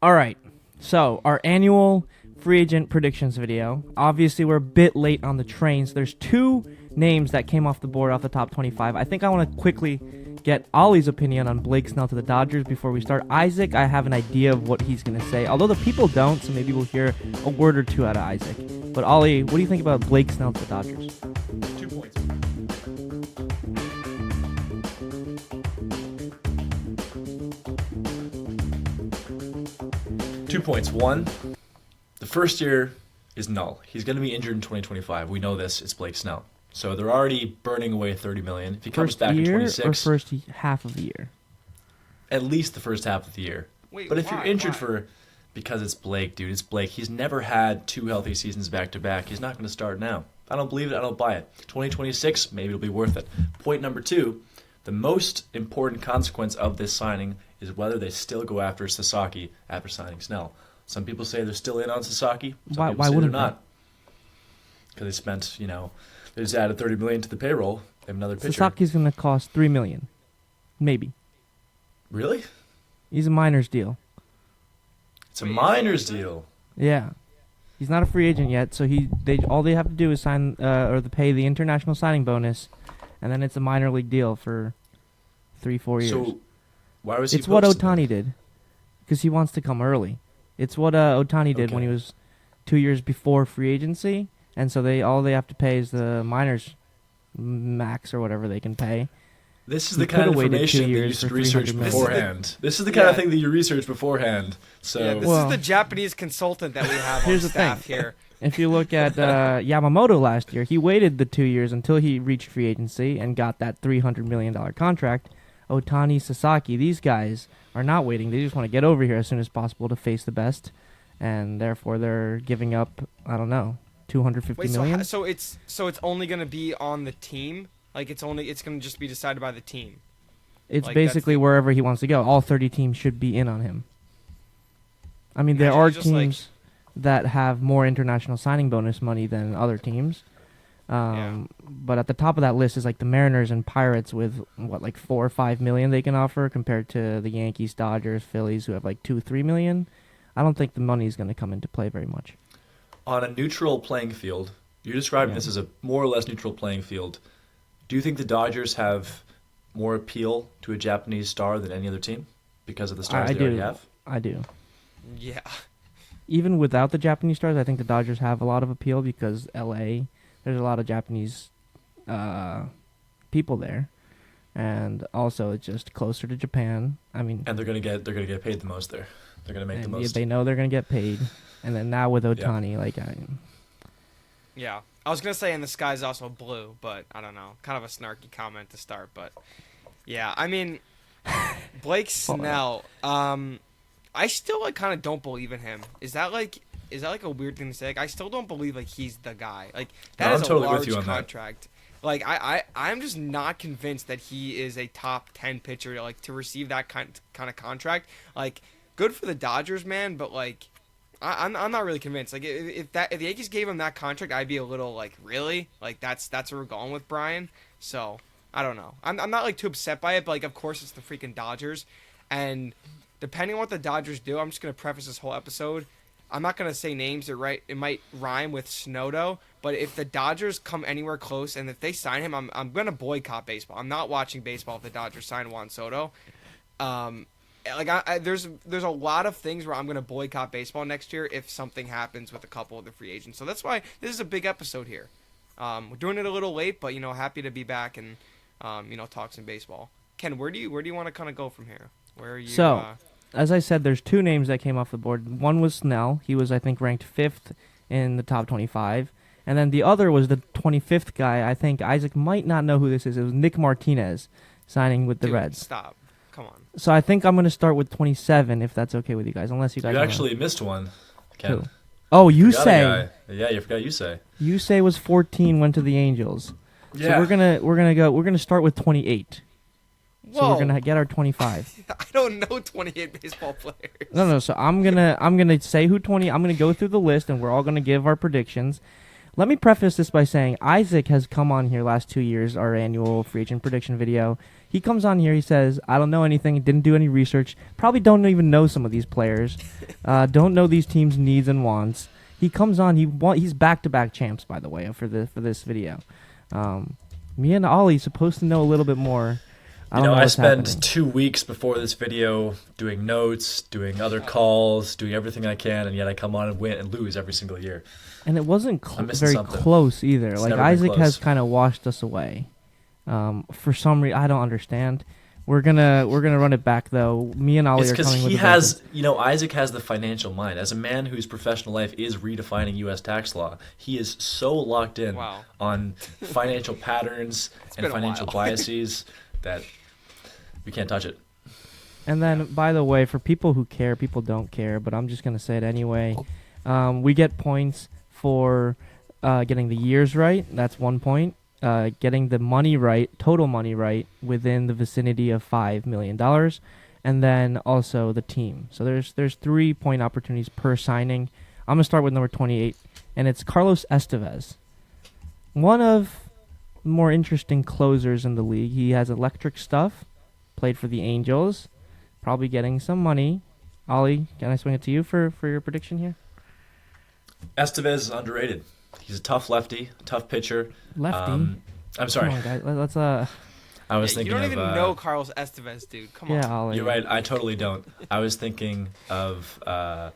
All right. So, our annual free agent predictions video. Obviously, we're a bit late on the train, so there's two names that came off the board off the top 25. I think I want to quickly get Ollie's opinion on Blake Snell to the Dodgers before we start. Isaac, I have an idea of what he's going to say, although the people don't, so maybe we'll hear a word or two out of Isaac. But Ollie, what do you think about Blake Snell to the Dodgers? 2 points. One, the first year is null. He's going to be injured in 2025. We know this. It's Blake Snell. So they're already burning away $30 million. If he comes First back in year 26, or first half of the year? at least the first half of the year. Wait, but if why? you're injured Why? because it's Blake, dude, it's Blake. He's never had 2 healthy seasons back to back. He's not going to start now. I don't believe it. I don't buy it. 2026, maybe it'll be worth it. Point number 2, the most important consequence of this signing is whether they still go after Sasaki after signing Snell. Some people say they're still in on Sasaki. Some people Why say wouldn't they're not? Because they spent, they just added $30 million to the payroll. They have another pitcher. Sasaki's going to cost $3 million. Maybe. Really? He's a minors deal. It's a minors deal. Yeah. He's not a free agent yet, so all they have to do is sign or pay the international signing bonus, and then it's a minor league deal for 3-4 years. So why was he It's what posted then? Ohtani did, because he wants to come early. It's what Ohtani did when he was 2 years before free agency, and so all they have to pay is the minors max or whatever they can pay. This is He the kind of coulda waited 2 information that you years should for research $300 million. beforehand. This is the kind of thing that you research beforehand. So Yeah, this Well- is the Japanese consultant that we have on Here's the staff thing. here. If you look at Yamamoto last year, he waited the 2 years until he reached free agency and got that $300 million contract. Ohtani, Sasaki, these guys are not waiting. They just want to get over here as soon as possible to face the best, and therefore they're giving up, I don't know, $250 Wait, million? so it's only gonna be on the team? Like it's gonna just be decided by the team. It's like, basically that's the- wherever he wants to go. All 30 teams should be in on him. I mean, there Imagine are just, like- teams that have more international signing bonus money than other teams. But at the top of that list is like the Mariners and Pirates with like 4 or 5 million they can offer compared to the Yankees, Dodgers, Phillies who have like 2-3 million. I don't think the money is going to come into play very much. on a neutral playing field, you're describing Yeah. this as a more or less neutral playing field. Do you think the Dodgers have more appeal to a Japanese star than any other team because of the stars I they already do. have? I do. Yeah. Even without the Japanese stars, I think the Dodgers have a lot of appeal because LA, there's a lot of Japanese people there, and also it's just closer to Japan. I mean, And they're gonna get paid the most there. They're gonna make the and most. they know they're gonna get paid, and then now with Ohtani, Yeah. I was gonna say, and the sky's also blue, but I don't know. Kind of a snarky comment to start, but yeah. I mean, Blake Snell. I still kind of don't believe in him. Is that like a weird thing to say? Like, I still don't believe he's the guy. Like that No, is I'm totally a with large you on that. contract. Like I'm just not convinced that he is a top 10 pitcher to receive that kind of contract. Like, good for the Dodgers, man, but like I'm not really convinced. Like if the Yankees gave him that contract, I'd be a little like, really? Like that's where we're going with Brian. So I don't know. I'm not too upset by it, but of course it's the freaking Dodgers, and depending on what the Dodgers do, I'm just gonna preface this whole episode. I'm not gonna say names. It might rhyme with Snowdo, but if the Dodgers come anywhere close and if they sign him, I'm gonna boycott baseball. I'm not watching baseball if the Dodgers sign Juan Soto. There's a lot of things where I'm gonna boycott baseball next year if something happens with a couple of the free agents. So that's why this is a big episode here. We're doing it a little late, but happy to be back and talk some baseball. Ken, where do you want to kind of go from here? Where are you? So, as I said, there's two names that came off the board. One was Snell. He was, I think, ranked 5th in the top 25. And then the other was the 25th guy. I think Isaac might not know who this is. It was Nick Martinez signing with the dude, Reds. Stop. Come on. So I think I'm going to start with 27, if that's okay with you guys, unless you guys You wanna- actually missed one, Ken. Who? Oh, you Forgot a say. guy. Yeah, you forgot you say. You say was 14, went to the Angels. Yeah. So we're gonna start with 28. So Whoa. we're gonna get our 25. I don't know 28 baseball players. No. So I'm gonna say who 20. I'm gonna go through the list, and we're all gonna give our predictions. Let me preface this by saying Isaac has come on here last 2 years, our annual free agent prediction video. He comes on here. He says, "I don't know anything. Didn't do any research. Probably don't even know some of these players. Don't know these teams' needs and wants." He comes on. He's back-to-back champs, by the way, for this video. Me and Ollie's supposed to know a little bit more. I spend 2 weeks before this video doing notes, doing other calls, doing everything I can, and yet I come on and win and lose every single year. And it wasn't very close either. It's like never been Isaac close. has kind of washed us away. For some reason, I don't understand. We're gonna run it back though. Me and Ollie It's are because coming with he a has, Isaac has the financial mind. As a man whose professional life is redefining U.S. tax law, he is so locked in on financial patterns and financial biases that we can't touch it. And then, by the way, for people who care, people don't care, but I'm just gonna say it anyway. We get points for getting the years right. That's 1 point. Getting the money right, total money right, within the vicinity of $5 million, and then also the team. So there's 3-point opportunities per signing. I'm gonna start with number 28, and it's Carlos Estevez, one of the more interesting closers in the league. He has electric stuff. Played for the Angels, probably getting some money. Ollie, can I swing it to you for your prediction here? Estevez is underrated. He's a tough lefty, tough pitcher. Lefty? I'm sorry. Come on, guys. Let's I was thinking you don't of, even know Carlos Estevez, dude. Come on. Yeah, Ollie. You're right. I totally don't. I was thinking of a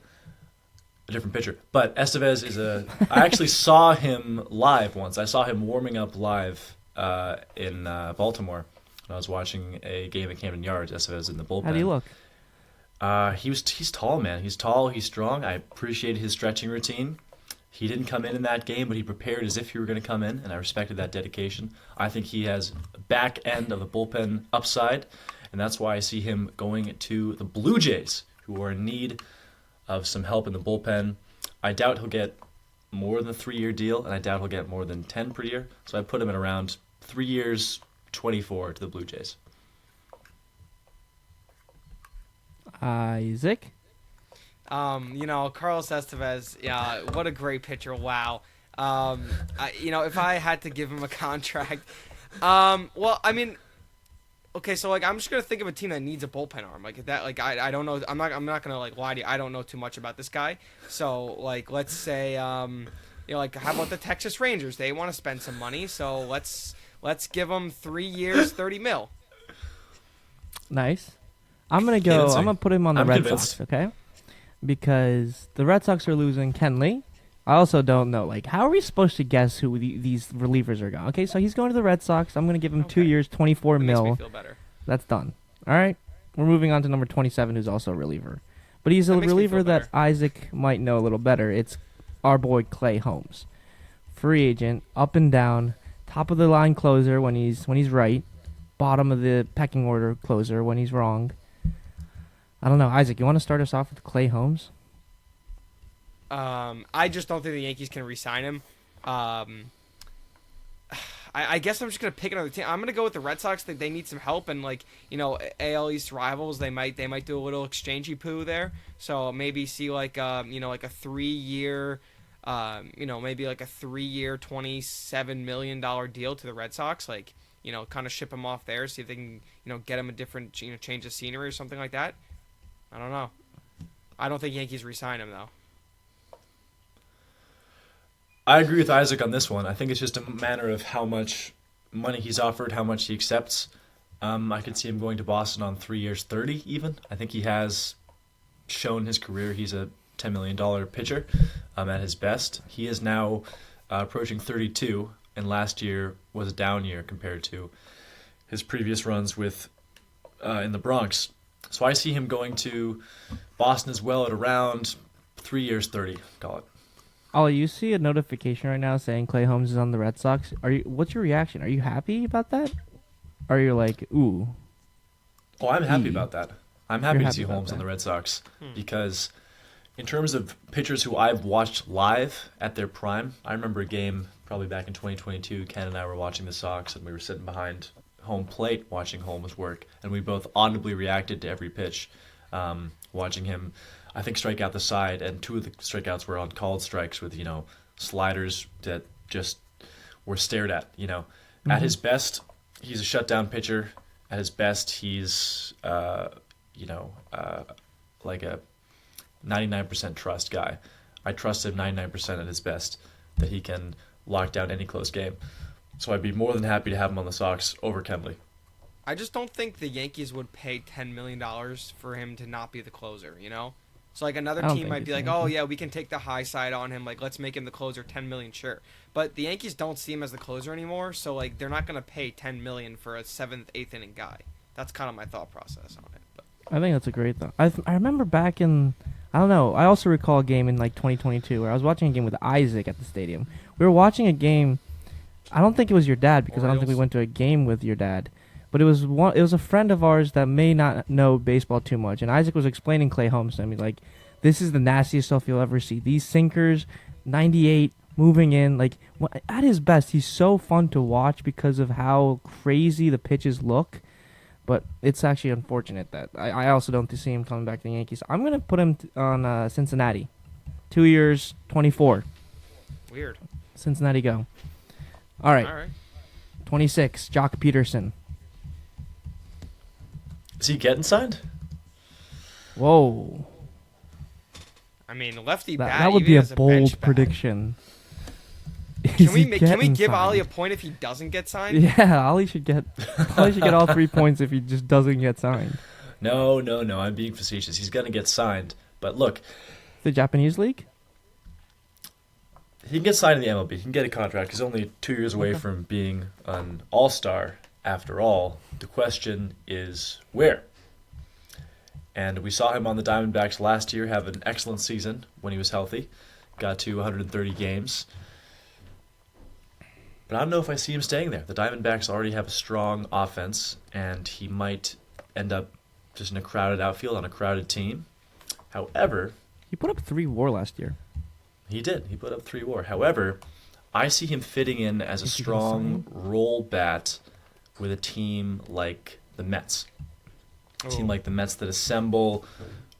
different pitcher. But Estevez is I actually saw him live once. I saw him warming up live in Baltimore. I was watching a game at Camden Yards. Estevez in the bullpen. How do you look? He's tall, man. He's tall. He's strong. I appreciated his stretching routine. He didn't come in that game, but he prepared as if he were going to come in, and I respected that dedication. I think he has back end of the bullpen upside, and that's why I see him going to the Blue Jays, who are in need of some help in the bullpen. I doubt he'll get more than a 3-year deal, and I doubt he'll get more than 10 per year. So I put him in around 3 years, 24 to the Blue Jays. Isaac? Carlos Estevez, yeah, what a great pitcher. Wow. If I had to give him a contract, okay, so I'm just gonna think of a team that needs a bullpen arm. I don't know. I'm not gonna lie to you. I don't know too much about this guy. So let's say, how about the Texas Rangers? They want to spend some money, so let's give them 3 years, $30 million. Nice. I'm gonna put him on the Red Sox, okay? Because the Red Sox are losing Kenley. I also don't know, how are we supposed to guess who these relievers are going? Okay, so he's going to the Red Sox. I'm going to give him 2 years, $24 million. Makes me feel better. That's done. All right, we're moving on to number 27, who's also a reliever. But he's a reliever that Isaac might know a little better. It's our boy Clay Holmes. Free agent, up and down, top of the line closer when he's right, bottom of the pecking order closer when he's wrong. I don't know. Isaac, you want to start us off with Clay Holmes? I just don't think the Yankees can re-sign him. I guess I'm just gonna pick another team. I'm gonna go with the Red Sox. They need some help, and AL East rivals. They might do a little exchangey poo there. So maybe see a 3-year, maybe a 3-year, $27 million deal to the Red Sox. Kind of ship him off there. See if they can get him a different change of scenery or something like that. I don't know. I don't think Yankees re-sign him though. I agree with Isaac on this one. I think it's just a matter of how much money he's offered, how much he accepts. I could see him going to Boston on 3 years, 30 even. I think he has shown his career he's a $10 million pitcher at his best. He is now approaching 32, and last year was a down year compared to his previous runs with in the Bronx. So I see him going to Boston as well at around 3 years, 30, call it. Ollie, you see a notification right now saying Clay Holmes is on the Red Sox. What's your reaction? Are you happy about that? Or are you like, ooh? Oh, I'm happy about that. I'm happy to see about Holmes that. on the Red Sox because in terms of pitchers who I've watched live at their prime, I remember a game probably back in 2022. Ken and I were watching the Sox, and we were sitting behind home plate watching Holmes work, and we both audibly reacted to every pitch, watching him, I think, strike out the side, and 2 of the strikeouts were on called strikes with, sliders that just were stared at, At his best, he's a shutdown pitcher. At his best, he's like a 99% trust guy. I trust him 99% at his best that he can lock down any close game. So I'd be more than happy to have him on the Sox over Kenley. I just don't think the Yankees would pay $10 million for him to not be the closer, you know? So, like, another I don't team think might be he's like, Yankee. oh, yeah, we can take the high side on him. Like, let's make him the closer, $10 million, sure. But the Yankees don't see him as the closer anymore, so, like, they're not going to pay $10 million for a 7th, 8th inning guy. That's kind of my thought process on it. But I think that's a great thought. I remember back in, I don't know, I also recall a game in like 2022 where I was watching a game with Isaac at the stadium. We were watching a game, I don't think it was your dad because I don't think we Orioles? went to a game with your dad. But it was a friend of ours that may not know baseball too much, and Isaac was explaining Clay Holmes to me, like, this is the nastiest stuff you'll ever see. These sinkers, 98, moving in, like, at his best, he's so fun to watch because of how crazy the pitches look. But it's actually unfortunate that I also don't see him coming back to the Yankees. I'm going to put him on Cincinnati. 2 years, 24. weird. Cincinnati go. All right, All right. 26, Jock Peterson. Is he getting signed? Whoa. I mean, lefty That, bat. that would even be a as bench bold bat. prediction. Can we give Ali a point if he doesn't get signed? Yeah, Ali should get all 3 points if he just doesn't get signed. No. I'm being facetious. He's going to get signed. But look, The Japanese league? he can get signed in the MLB. He can get a contract. He's only 2 years away from being an all-star after all. The question is where? And we saw him on the Diamondbacks last year have an excellent season when he was healthy. Got to 130 games. But I don't know if I see him staying there. The Diamondbacks already have a strong offense, and he might end up just in a crowded outfield on a crowded team. However, He put up 3 WAR last year. he did. He put up 3 WAR. However, I see him fitting in as a Is he gonna strong roll bat with a team like the Mets. A team Ooh. like the Mets that assemble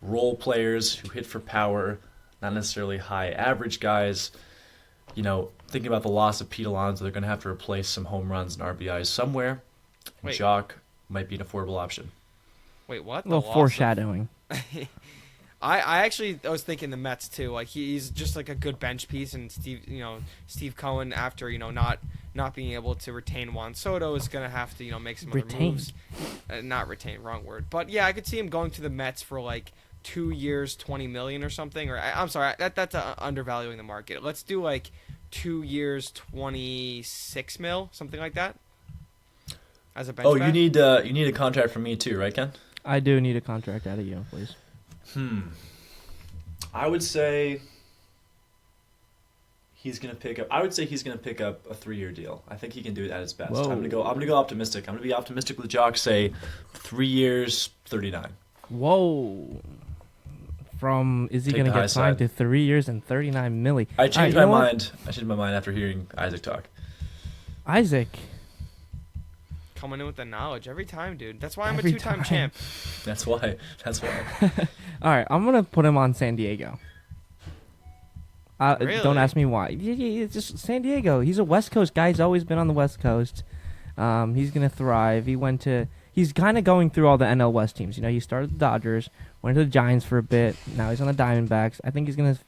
role players who hit for power, not necessarily high average guys. You know, thinking about the loss of Pete Alonso, they're going to have to replace some home runs and RBIs somewhere. And Wait. Jock might be an affordable option. Wait, what? A little The loss of- foreshadowing. I was thinking the Mets too. Like he's just like a good bench piece, and Steve Cohen after not being able to retain Juan Soto is gonna have to make some other Retain. moves. Not retain, wrong word. But yeah, I could see him going to the Mets for like 2 years, $20 million or something. Or I'm sorry, that's undervaluing the market. Let's do like 2 years, $26 million, something like that. As a bench. Oh, bat. you need a contract from me too, right, Ken? I do need a contract out of you, please. I would say he's gonna pick up. I would say he's gonna pick up a 3-year deal. I think he can do it at his best. Whoa. I'm gonna go optimistic. I'm gonna be optimistic with Jock. Say 3 years, 39. Whoa. Is he Take going to the high get signed side. to 3 years and 39 milli? I All changed right, my you know what? mind. I changed my mind after hearing Isaac talk. Isaac. coming in with the knowledge every time, dude. That's why I'm Every a 2-time time. champ. That's why. All right, I'm going to put him on San Diego. Really? Don't ask me why. It's just San Diego. He's a West Coast guy. He's always been on the West Coast. He's going to thrive. He's kind of going through all the NL West teams. You know, he started the Dodgers, went to the Giants for a bit. Now he's on the Diamondbacks. I think he's going to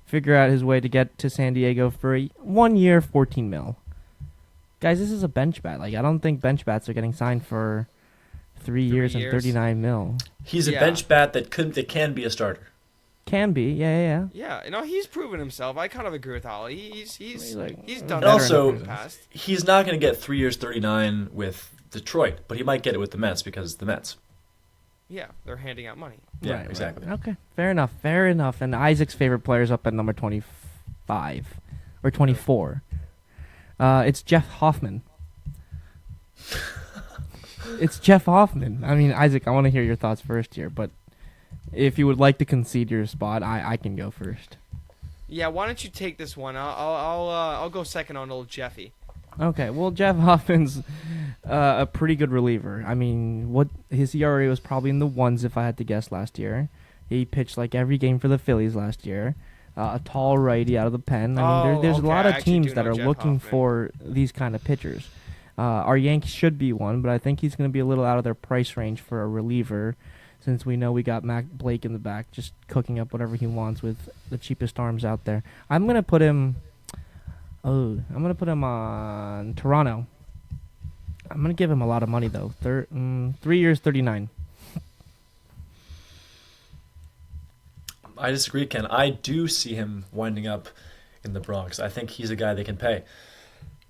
figure out his way to get to San Diego for 1 year, $14 million. Guys, this is a bench bat. Like, I don't think bench bats are getting signed for 3 years and years. $39 million. He's a Yeah. bench bat that can be a starter. Can be, yeah. Yeah, he's proven himself. I kind of agree with Ollie. He's He's like- done And that also- in the past. He's not going to get 3 years, 39 with Detroit, but he might get it with the Mets because it's the Mets. Yeah, they're handing out money. Yeah, Right. exactly. Okay, fair enough. And Isaac's favorite player's up at number 25 or 24. It's Jeff Hoffman. It's Jeff Hoffman. I mean, Isaac, I want to hear your thoughts first here, but if you would like to concede your spot, I can go first. Yeah, why don't you take this one? I'll go second on old Jeffy. Okay, well, Jeff Hoffman's a pretty good reliever. I mean, his ERA was probably in the ones if I had to guess last year. He pitched like every game for the Phillies last year. A tall righty out of the pen. I mean, there's a okay, lot I of actually teams do that know are Jeff looking Hoffman. for these kind of pitchers. Our Yankees should be one, but I think he's going to be a little out of their price range for a reliever, since we know we got Mac Blake in the back just cooking up whatever he wants with the cheapest arms out there. I'm going to put him on Toronto. I'm going to give him a lot of money, though. 3 years, 39. I disagree, Ken. I do see him winding up in the Bronx. I think he's a guy they can pay,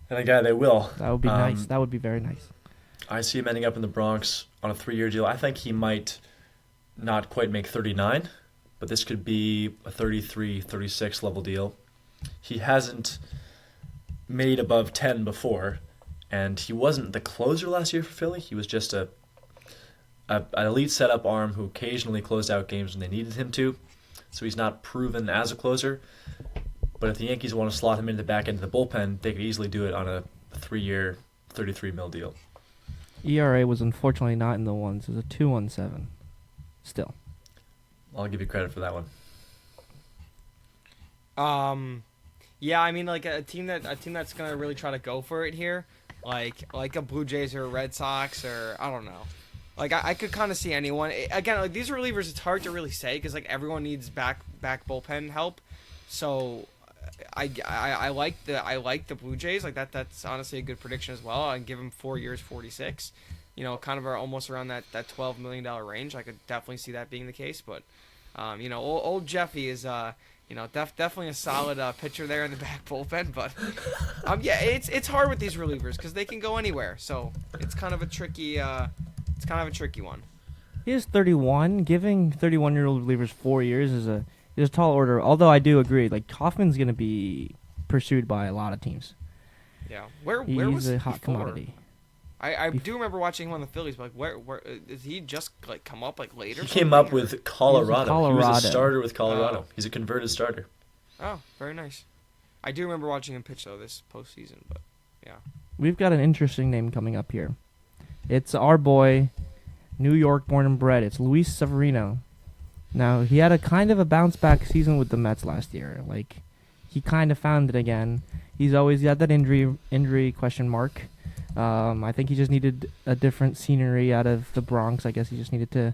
and a guy they will. That would be nice. That would be very nice. I see him ending up in the Bronx on a 3-year deal. I think he might not quite make 39, but this could be a 33, 36 level deal. He hasn't made above 10 before, and he wasn't the closer last year for Philly. He was just an elite setup arm who occasionally closed out games when they needed him to. So he's not proven as a closer. But if the Yankees want to slot him into the back end of the bullpen, they could easily do it on a 3-year, $33 million deal. ERA was unfortunately not in the ones. It was a 2.17. Still. I'll give you credit for that one. Yeah, I mean, like a team that's gonna really try to go for it here, like a Blue Jays or a Red Sox, or I don't know. Like I could kind of see anyone. Again, like these relievers, it's hard to really say because like everyone needs back bullpen help. So I like the Blue Jays. Like that's honestly a good prediction as well. I can give them 4 years, 46. You know, kind of are almost around that $12 million range. I could definitely see that being the case. But you know, old Jeffy is you know, definitely a solid pitcher there in the back bullpen. But yeah, it's hard with these relievers because they can go anywhere. So it's kind of a tricky. It's kind of a tricky one. He is 31. Giving 31-year-old relievers 4 years is a tall order. Although I do agree, like Hoffman's going to be pursued by a lot of teams. Yeah, where He's was he a hot before? commodity. I do remember watching him on the Phillies, but like where did he just like come up like later? He came up with Colorado. He was a starter with Colorado. Oh. He's a converted starter. Oh, very nice. I do remember watching him pitch though this postseason, but yeah. We've got an interesting name coming up here. It's our boy, New York born and bred. It's Luis Severino. Now, he had a kind of a bounce-back season with the Mets last year. Like, he kind of found it again. He's always had that injury question mark. I think he just needed a different scenery out of the Bronx. I guess he just needed to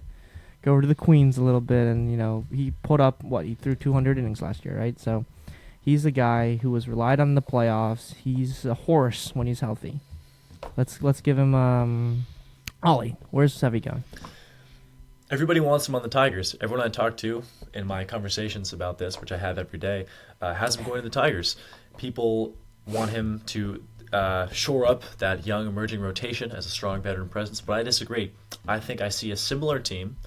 go over to the Queens a little bit. And, you know, he put up, he threw 200 innings last year, right? So, he's a guy who was relied on in the playoffs. He's a horse when he's healthy. Let's give him Ollie. Where's Sevy going? Everybody wants him on the Tigers. Everyone I talk to in my conversations about this, which I have every day, has him going to the Tigers. People want him to shore up that young emerging rotation as a strong veteran presence, but I disagree. I think I see a similar team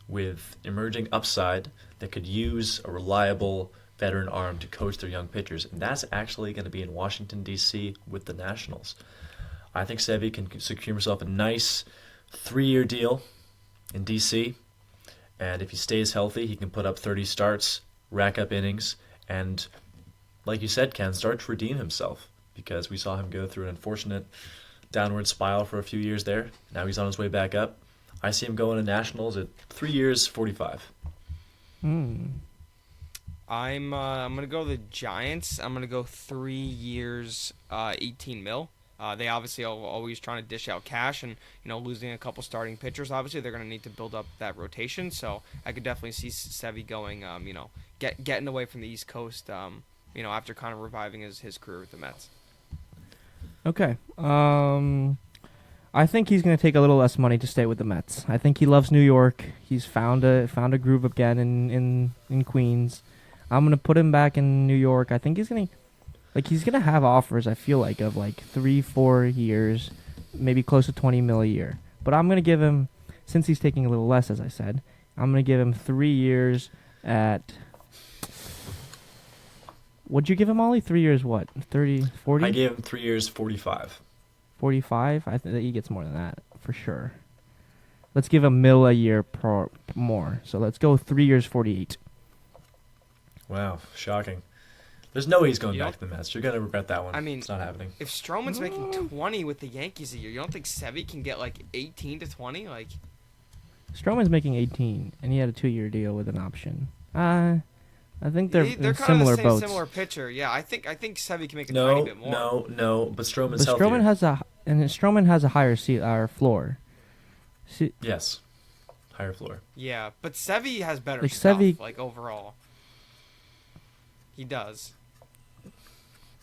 with emerging upside that could use a reliable veteran arm to coach their young pitchers, and that's actually going to be in Washington, D.C. with the Nationals. I think Sevy can secure himself a nice 3-year deal in D.C., and if he stays healthy, he can put up 30 starts, rack up innings, and, like you said, Ken, start to redeem himself, because we saw him go through an unfortunate downward spiral for a few years there. Now he's on his way back up. I see him going to Nationals at 3 years, 45. I'm gonna go the Giants. I'm gonna go 3 years, 18 mil. They obviously are always trying to dish out cash, and you know, losing a couple starting pitchers, obviously they're going to need to build up that rotation. So I could definitely see Sevy going, you know, getting away from the East Coast, you know, after kind of reviving his career with the Mets. Okay. I think he's going to take a little less money to stay with the Mets. I think he loves New York. He's found a groove again in Queens. I'm going to put him back in New York. I think he's going to have offers, I feel like, of like 3-4 years, maybe close to 20 mil a year. But I'm going to give him, since he's taking a little less, as I said, I'm going to give him 3 years at, what'd you give him, Ollie? 3 years what? 30, 40? I gave him 3 years, 45. 45? I think that he gets more than that, for sure. Let's give him mil a year more. So let's go 3 years, 48. Wow, shocking. There's no way he's going back to the Mets. You're going to regret that one. I mean, it's not happening. If Stroman's making 20 with the Yankees a year, you don't think Sevy can get like 18 to 20? Like, Stroman's making 18, and he had a 2-year deal with an option. I think they're in kind similar of the same boats. similar pitcher. Yeah, I think Sevy can make a tiny bit more. No, but Stroman's But healthier. Stroman has and Stroman has a higher floor. Yes, higher floor. Yeah, but Sevy has better Like, stuff, Sevy- like overall. He does. You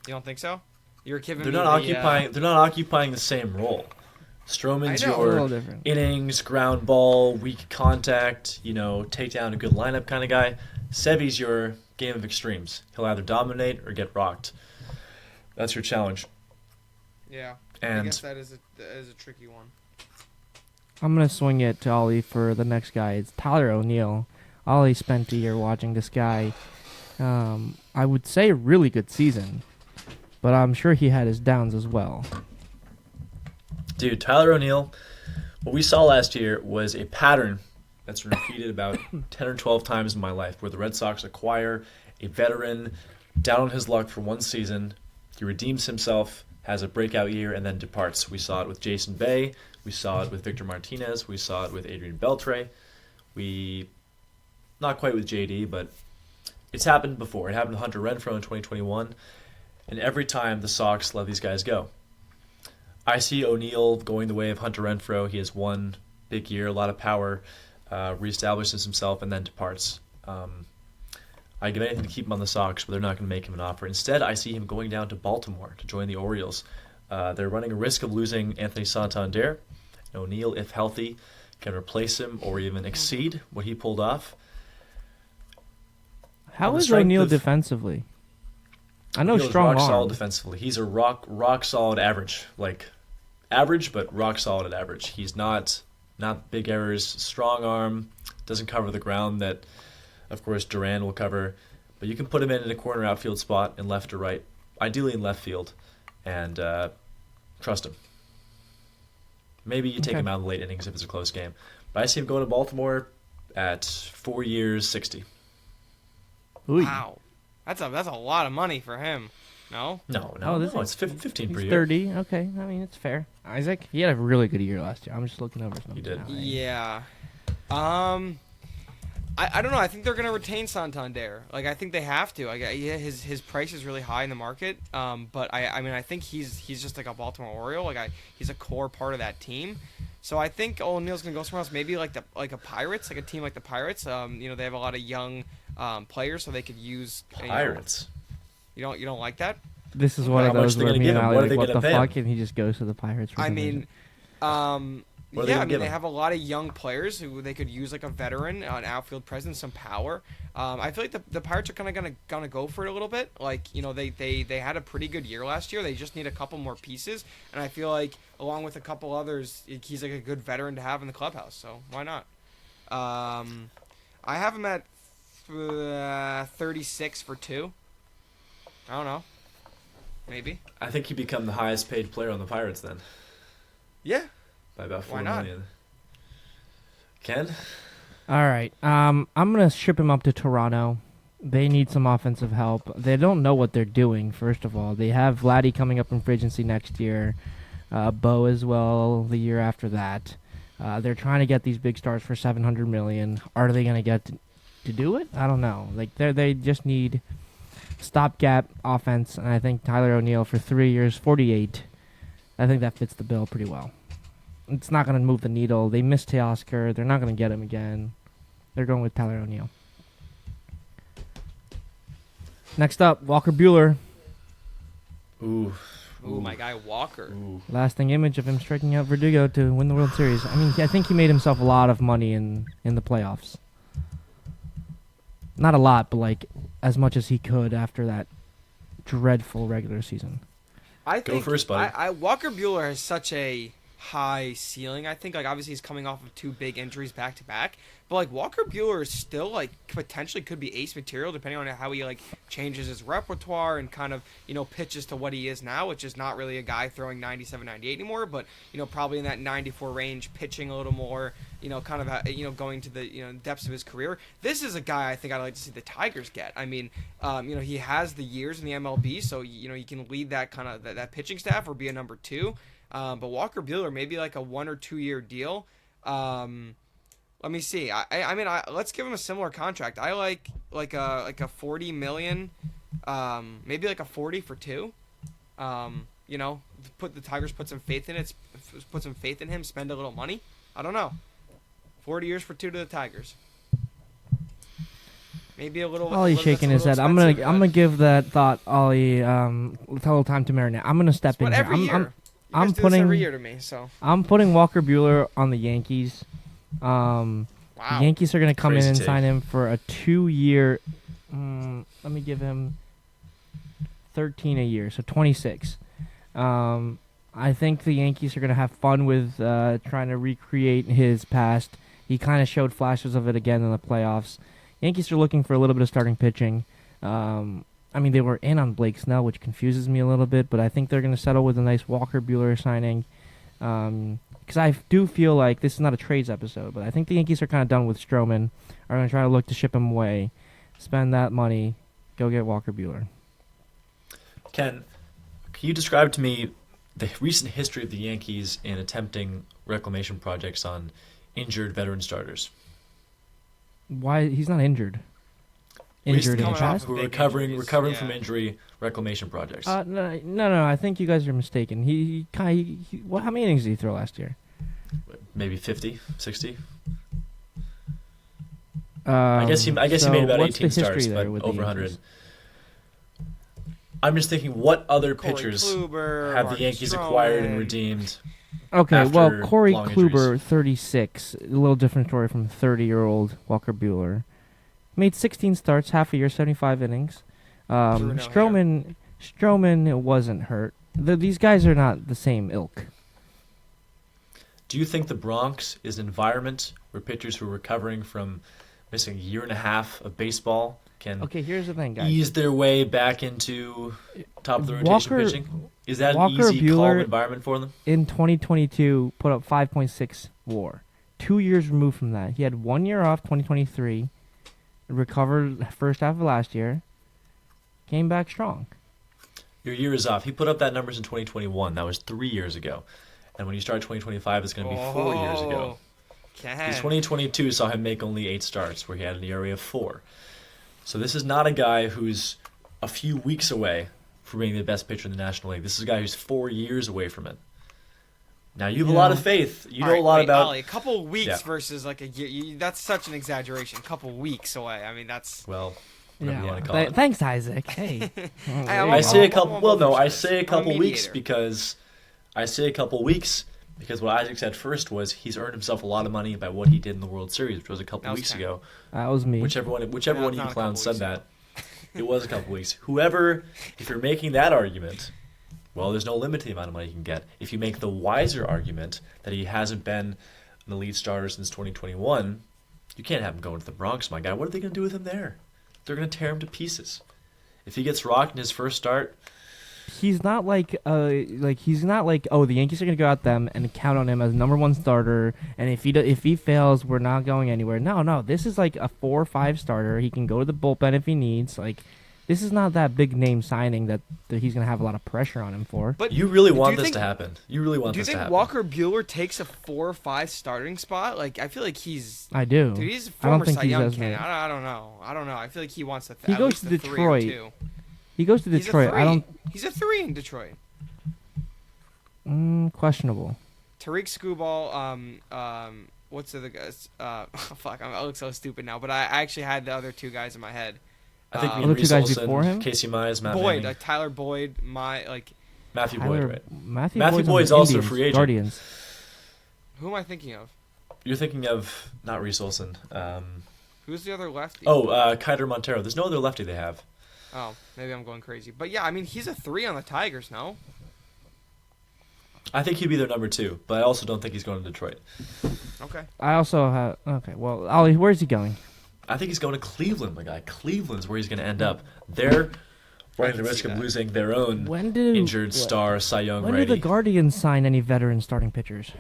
don't think so? You're giving They're me not the, occupying. They're not occupying the same role. Stroman's I know. A little your different. innings, ground ball, weak contact, take down a good lineup kind of guy. Sevy's your game of extremes. He'll either dominate or get rocked. That's your challenge. Yeah. I And guess that is a tricky one. I'm gonna swing it to Ollie for the next guy. It's Tyler O'Neill. Ollie spent a year watching this guy. I would say a really good season, but I'm sure he had his downs as well. dude, Tyler O'Neill, what we saw last year was a pattern that's repeated about 10 or 12 times in my life, where the Red Sox acquire a veteran down on his luck for one season. He redeems himself, has a breakout year, and then departs. We saw it with Jason Bay. We saw it with Victor Martinez. We saw it with Adrian Beltre. Not quite with JD, but it's happened before. It happened to Hunter Renfroe in 2021. And every time the Sox let these guys go. I see O'Neill going the way of Hunter Renfroe. He has one big year, a lot of power, reestablishes himself, and then departs. I give anything to keep him on the Sox, but they're not going to make him an offer. Instead, I see him going down to Baltimore to join the Orioles. They're running a risk of losing Anthony Santander. O'Neill, if healthy, can replace him or even exceed what he pulled off. How is O'Neill defensively? I know O'Neill's strong rock solid arm. defensively. He's a rock solid average, like average, but rock solid at average. He's not big errors, strong arm, doesn't cover the ground that, of course, Duran will cover. But you can put him in a corner outfield spot in left or right, ideally in left field, and trust him. Maybe you take him out in the late innings if it's a close game. But I see him going to Baltimore at 4 years, 60. Ooh. Wow, that's a lot of money for him. No. No, it's 15 per He's year. 30. Okay, I mean it's fair. Isaac, he had a really good year last year. I'm just looking over something. He did. now. Yeah. I don't know. I think they're gonna retain Santander. Like I think they have to. Yeah, his price is really high in the market. But I mean I think he's just like a Baltimore Oriole. He's a core part of that team. So I think O'Neill's gonna go somewhere else. Maybe like a Pirates, like a team like the Pirates. They have a lot of young players, so they could use Pirates. You don't like that? This is one How of much those are they where gonna me give and him? Ali What are like, they what gonna the pay fuck, him? and he just goes to the Pirates. For I some mean, What are they yeah, gonna I mean give they him? have a lot of young players who they could use like a veteran, an outfield presence, some power. I feel like the Pirates are kind of gonna go for it a little bit. Like they had a pretty good year last year. They just need a couple more pieces, and I feel like along with a couple others, he's like a good veteran to have in the clubhouse. So why not? I have him at 36 for 2. I don't know. Maybe. I think he become the highest paid player on the Pirates then, Yeah. by about Why $4 not? million. Ken? All right. I'm gonna ship him up to Toronto. They need some offensive help. They don't know what they're doing. First of all, they have Vladdy coming up in free agency next year. Bo as well the year after that. They're trying to get these big stars for $700 million. Are they gonna get to do it? I don't know. Like they just need stopgap offense, and I think Tyler O'Neill for 3 years, 48. I think that fits the bill pretty well. It's not going to move the needle. They missed Teoscar. They're not going to get him again. They're going with Tyler O'Neill. Next up, Walker Buehler. Ooh, My guy Walker. Ooh. Lasting image of him striking out Verdugo to win the World Series. I mean, I think he made himself a lot of money in the playoffs. Not a lot, but like as much as he could after that dreadful regular season. I think Go first, buddy. Walker Buehler has such a high ceiling. I think obviously he's coming off of 2 big injuries back to back, but Walker Buehler is still potentially could be ace material depending on how he changes his repertoire and kind of pitches to what he is now, which is not really a guy throwing 97, 98 anymore, but probably in that 94 range, pitching a little more, kind of going to the depths of his career. This is a guy I think I'd like to see the Tigers get. I mean, he has the years in the MLB, so he can lead that kind of that pitching staff or be a number 2. But Walker Buehler, maybe a 1 or 2 year deal. Let me see. I mean, let's give him a similar contract. I like a $40 million, maybe a 40 for 2. put the Tigers put some faith in it, put some faith in him, spend a little money. I don't know. 40 years for 2 to the Tigers. Maybe a little. Ollie's shaking his head. I'm gonna give that thought, Ollie, a little time to marinate. I'm gonna step in here. Every year. I'm You guys do this putting every year to me. So. I'm putting Walker Buehler on the Yankees. Wow. The Yankees are gonna come in Crazy and take. sign him for a 2-year. Let me give him 13 a year, so 26. I think the Yankees are gonna have fun with trying to recreate his past. He kind of showed flashes of it again in the playoffs. Yankees are looking for a little bit of starting pitching. I mean, they were in on Blake Snell, which confuses me a little bit, but I think they're going to settle with a nice Walker Buehler signing. Because I do feel like this is not a trades episode, but I think the Yankees are kind of done with Stroman. Are going to try to look to ship him away, spend that money, go get Walker Buehler. Ken, can you describe to me the recent history of the Yankees in attempting reclamation projects on injured veteran starters? Why he's not injured? Injured in the coming off past? of Who are big recovering injuries, from yeah. injury reclamation projects. No. I think you guys are mistaken. He how many innings did he throw last year? Maybe 50, 60. Um, I guess he made about what's the 18 history starts, there but with the over Yankees? 100. I'm just thinking, what other Corey pitchers Kluber, have the Marcus Yankees acquired and Stroman. redeemed? Okay, after well, Corey long Kluber, injuries? 36, a little different story from 30-year-old Walker Buehler. Made 16 starts, half a year, 75 innings. Drew no Stroman wasn't hurt. These guys are not the same ilk. Do you think the Bronx is an environment where pitchers who are recovering from missing a year and a half of baseball can Okay, here's the thing, guys. ease their way back into top of the rotation Walker- pitching? Is that Walker an easy, calm Buehler- environment for them? In 2022, put up 5.6 WAR. 2 years removed from that. He had 1 year off, 2023. Recovered first half of last year. Came back strong. Your year is off. He put up that numbers in 2021. That was 3 years ago. And when you start 2025, it's going to be 4 years ago. Ken. Because 2022 saw him make only 8 starts, where he had an ERA of 4. So this is not a guy who's a few weeks away from being the best pitcher in the National League. This is a guy who's 4 years away from it. Now, you have a lot of faith. You know a lot about... Ollie, a couple of weeks Yeah. versus like a year. That's such an exaggeration. A couple of weeks away. I mean, that's... Well, whatever you want to call it. Thanks, Isaac. Hey. I say a couple... Well, no, I say a I'm a couple weeks mediator. because... I say a couple weeks because what Isaac said first was he's earned himself a lot of money by what he did in the World Series, which was a couple That was weeks 10. ago. That was me. Whichever one Yeah, of it's you not a clowns couple said weeks that, it was a couple weeks. Whoever, if you're making that argument, well, there's no limit to the amount of money you can get. If you make the wiser argument that he hasn't been an elite starter since 2021, you can't have him going to the Bronx, my guy. What are they going to do with him there? They're going to tear him to pieces. If he gets rocked in his first start, He's not like oh, the Yankees are gonna go out them and count on him as number one starter, and if he fails, we're not going anywhere. No, this is like a 4 or 5 starter. He can go to the bullpen if he needs. Like, this is not that big name signing that he's gonna have a lot of pressure on him for. But you really do want you this think- to happen. You really want Do you this to think happen. Walker Buehler takes a 4 or 5 starting spot? Like, I feel like he's... I do. Dude, he's a I don't former think Cy he's Young as candidate. many. I don't know. I feel like he wants He at goes least to a 3 or Detroit. 2. He goes to He's a Detroit. I 3. don't. He's a 3 in Detroit. Questionable. Tariq Skubal, what's the other guys? Fuck, I look so stupid now. But I actually had the other 2 guys in my head. I think we Other need 2 Reese guys Olson, before him? Casey Mize, Matt Boyd, Manning, like Tyler Boyd, Matthew Tyler- Boyd, right? Matthew Boyd's Boyd's on the also a Indians, free agent. Guardians. who am I thinking of? You're thinking of not Reese Olson. Who's the other lefty? Kiter Montero. There's no other lefty they have. Oh, maybe I'm going crazy. But yeah, I mean, he's a 3 on the Tigers, no? I think he'd be their number 2, but I also don't think he's going to Detroit. Okay. I also have. Okay, well, Ollie, where's he going? I think he's going to Cleveland, my guy. Cleveland's where he's going to end up. They're running the can risk see of that. losing their own When did injured what- star Cy Young When did righty. the Guardians sign any veteran starting pitchers?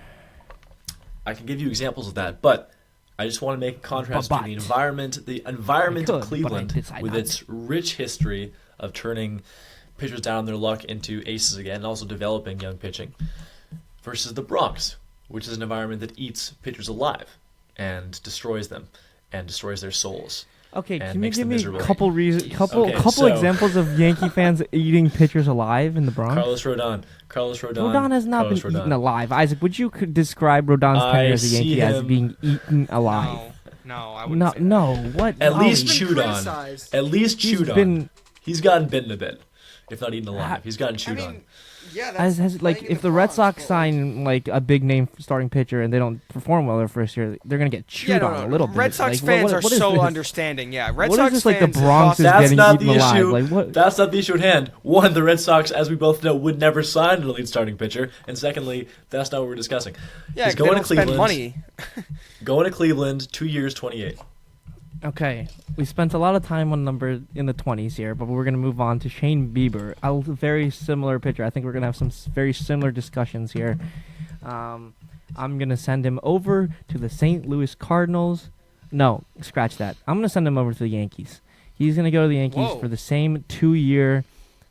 I can give you examples of that, but I just want to make a contrast But- between the environment I of could, but I Cleveland decide with not its rich history of turning pitchers down on their luck into aces again, and also developing young pitching, versus the Bronx, which is an environment that eats pitchers alive and destroys them and destroys their souls. Okay, and can you makes give them me miserable. a couple Okay, couple so- examples of Yankee fans eating pitchers alive in the Bronx? Carlos Rodon. Rodon has not Carlos been Rodon. eaten alive. Isaac, would you describe Rodon's I tenure as a see Yankee as him- being eaten alive? No, I wouldn't say that. No, what? At Ollie, least chewed on. criticized. At least he's chewed been. on. He's gotten bitten a bit, if not eaten alive. He's gotten chewed on. Yeah, that's As like playing in if the Red Bronx, Sox but, like- sign like a big name starting pitcher and they don't perform well their first year, they're gonna get chewed on a little bit. Red Sox Like, fans what are is so this? understanding. Yeah, Red What Sox is this like the fans Bronx is That's getting not eaten the alive? issue. Like what? That's not the issue at hand. One, the Red Sox, as we both know, would never sign an elite starting pitcher, and secondly, that's not what we're discussing. Yeah, He's they going don't to Cleveland. spend money. Going to Cleveland, 2 years, 28. Okay, we spent a lot of time on number in the 20s here, but we're going to move on to Shane Bieber, a very similar pitcher. I think we're going to have some very similar discussions here. I'm going to send him over to the St. Louis Cardinals. No, scratch that. I'm going to send him over to the Yankees. He's going to go to the Yankees Whoa. for the same 2-year.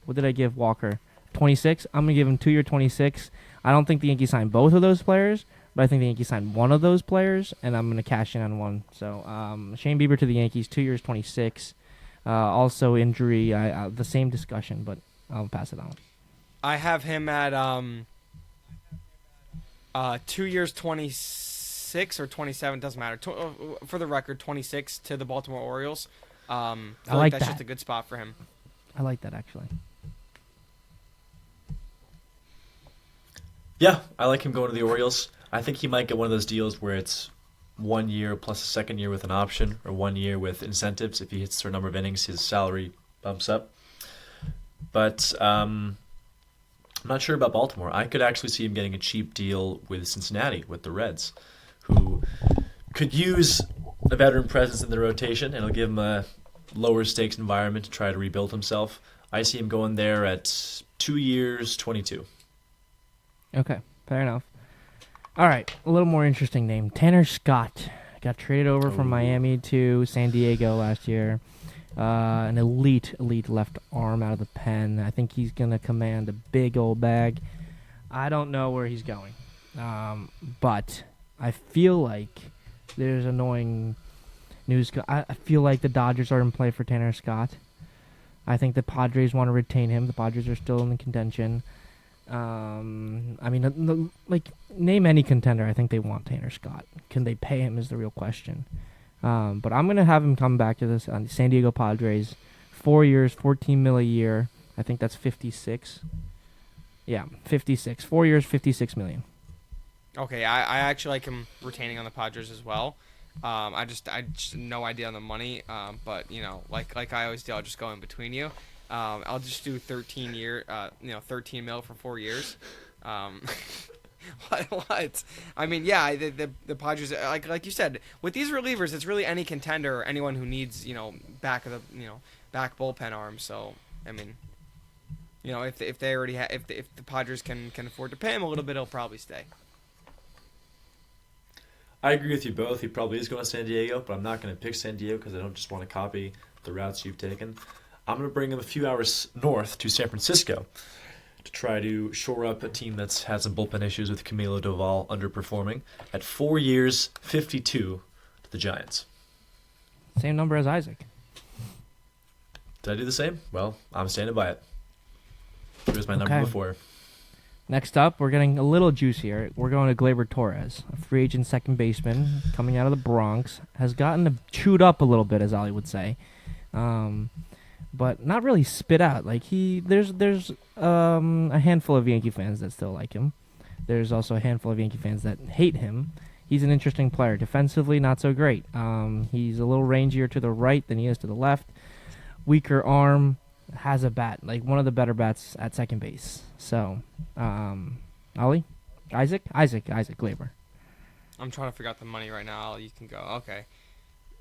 What did I give Walker? 26. I'm going to give him 2-year 26. I don't think the Yankees signed both of those players, but I think the Yankees signed one of those players, and I'm going to cash in on one. So Shane Bieber to the Yankees, 2 years, 26. Also injury, the same discussion, but I'll pass it on. I have him at 2 years, 26 or 27, doesn't matter. For the record, 26 to the Baltimore Orioles. I feel like that's that. just a good spot for him. I like that, actually. Yeah, I like him going to the Orioles. I think he might get one of those deals where it's 1 year plus a second year with an option, or 1 year with incentives. If he hits a certain number of innings, his salary bumps up. But I'm not sure about Baltimore. I could actually see him getting a cheap deal with Cincinnati, with the Reds, who could use a veteran presence in the rotation, and it'll give him a lower stakes environment to try to rebuild himself. I see him going there at 2 years, 22. Okay, fair enough. All right, a little more interesting name. Tanner Scott got traded over from Miami to San Diego last year. An elite left arm out of the pen. I think he's going to command a big old bag. I don't know where he's going. But I feel like there's annoying news. I feel like the Dodgers are in play for Tanner Scott. I think the Padres want to retain him. The Padres are still in the contention. I mean, like, name any contender. I think they want Tanner Scott. Can they pay him is the real question. But I'm going to have him come back to this on San Diego Padres. 4 years, $14 million a year. I think that's 56. Yeah, 56. 4 years, $56 million. Okay, I actually like him retaining on the Padres as well. I just no idea on the money. But you know, like I always do, I'll just go in between you. I'll just do 13 mil for 4 years. What? I mean, yeah, the Padres, like you said, with these relievers, it's really any contender or anyone who needs, back bullpen arms. So, I mean, if they already if the Padres can afford to pay him a little bit, he'll probably stay. I agree with you both. He probably is going to San Diego, but I'm not going to pick San Diego because I don't just want to copy the routes you've taken. I'm going to bring him a few hours north to San Francisco to try to shore up a team that's had some bullpen issues with Camilo Doval underperforming. At 4 years, 52 to the Giants. Same number as Isaac. Did I do the same? Well, I'm standing by it. Here's my number Okay. before. Next up, we're getting a little juicier. We're going to Gleyber Torres, a free agent second baseman coming out of the Bronx. Has gotten chewed up a little bit, as Ollie would say, but not really spit out. Like there's a handful of Yankee fans that still like him. There's also a handful of Yankee fans that hate him. He's an interesting player. Defensively, not so great. He's a little rangier to the right than he is to the left. Weaker arm. Has a bat, like one of the better bats at second base. So, Ollie? Isaac Gleyber. I'm trying to figure out the money right now. You can go. Okay.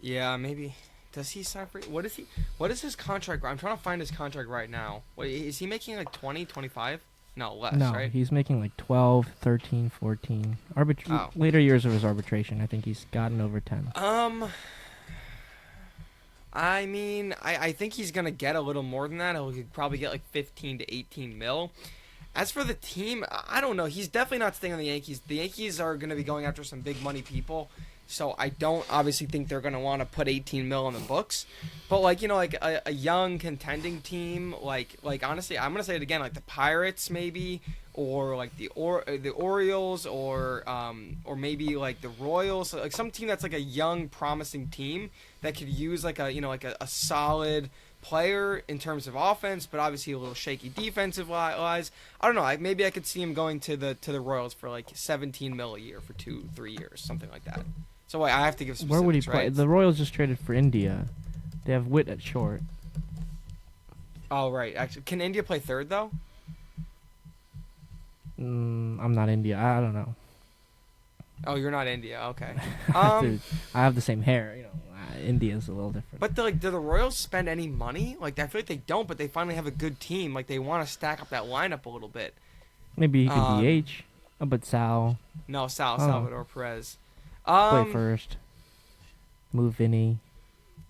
Yeah, maybe. Does he sign for? What is his contract? I'm trying to find his contract right now. What is he making, like 20, 25? No, less, No, right? he's making like 12, 13, 14. Oh. Later years of his arbitration, I think he's gotten over 10. I mean, I think he's going to get a little more than that. He'll probably get like 15 to 18 mil. As for the team, I don't know. He's definitely not staying on the Yankees. The Yankees are going to be going after some big money people. So I don't obviously think they're going to want to put 18 mil on the books. But like, like a young contending team, like honestly, I'm going to say it again, like the Pirates maybe, or like the Orioles, or maybe like the Royals, like some team that's like a young promising team that could use like a solid player in terms of offense, but obviously a little shaky defensive wise. I don't know. Maybe I could see him going to the Royals for like 17 mil a year for 2-3 years, something like that. So wait, I have to give specifics. Where would he play? Right? The Royals just traded for India. They have Witt at short. Oh right, actually, can India play third though? I'm not India. I don't know. Oh, you're not India. Okay. Dude, I have the same hair. India's a little different. But do the Royals spend any money? Like I feel like they don't, but they finally have a good team. Like they want to stack up that lineup a little bit. Maybe he could DH. But Sal. No, Salvador Perez. Play first. Move Vinny.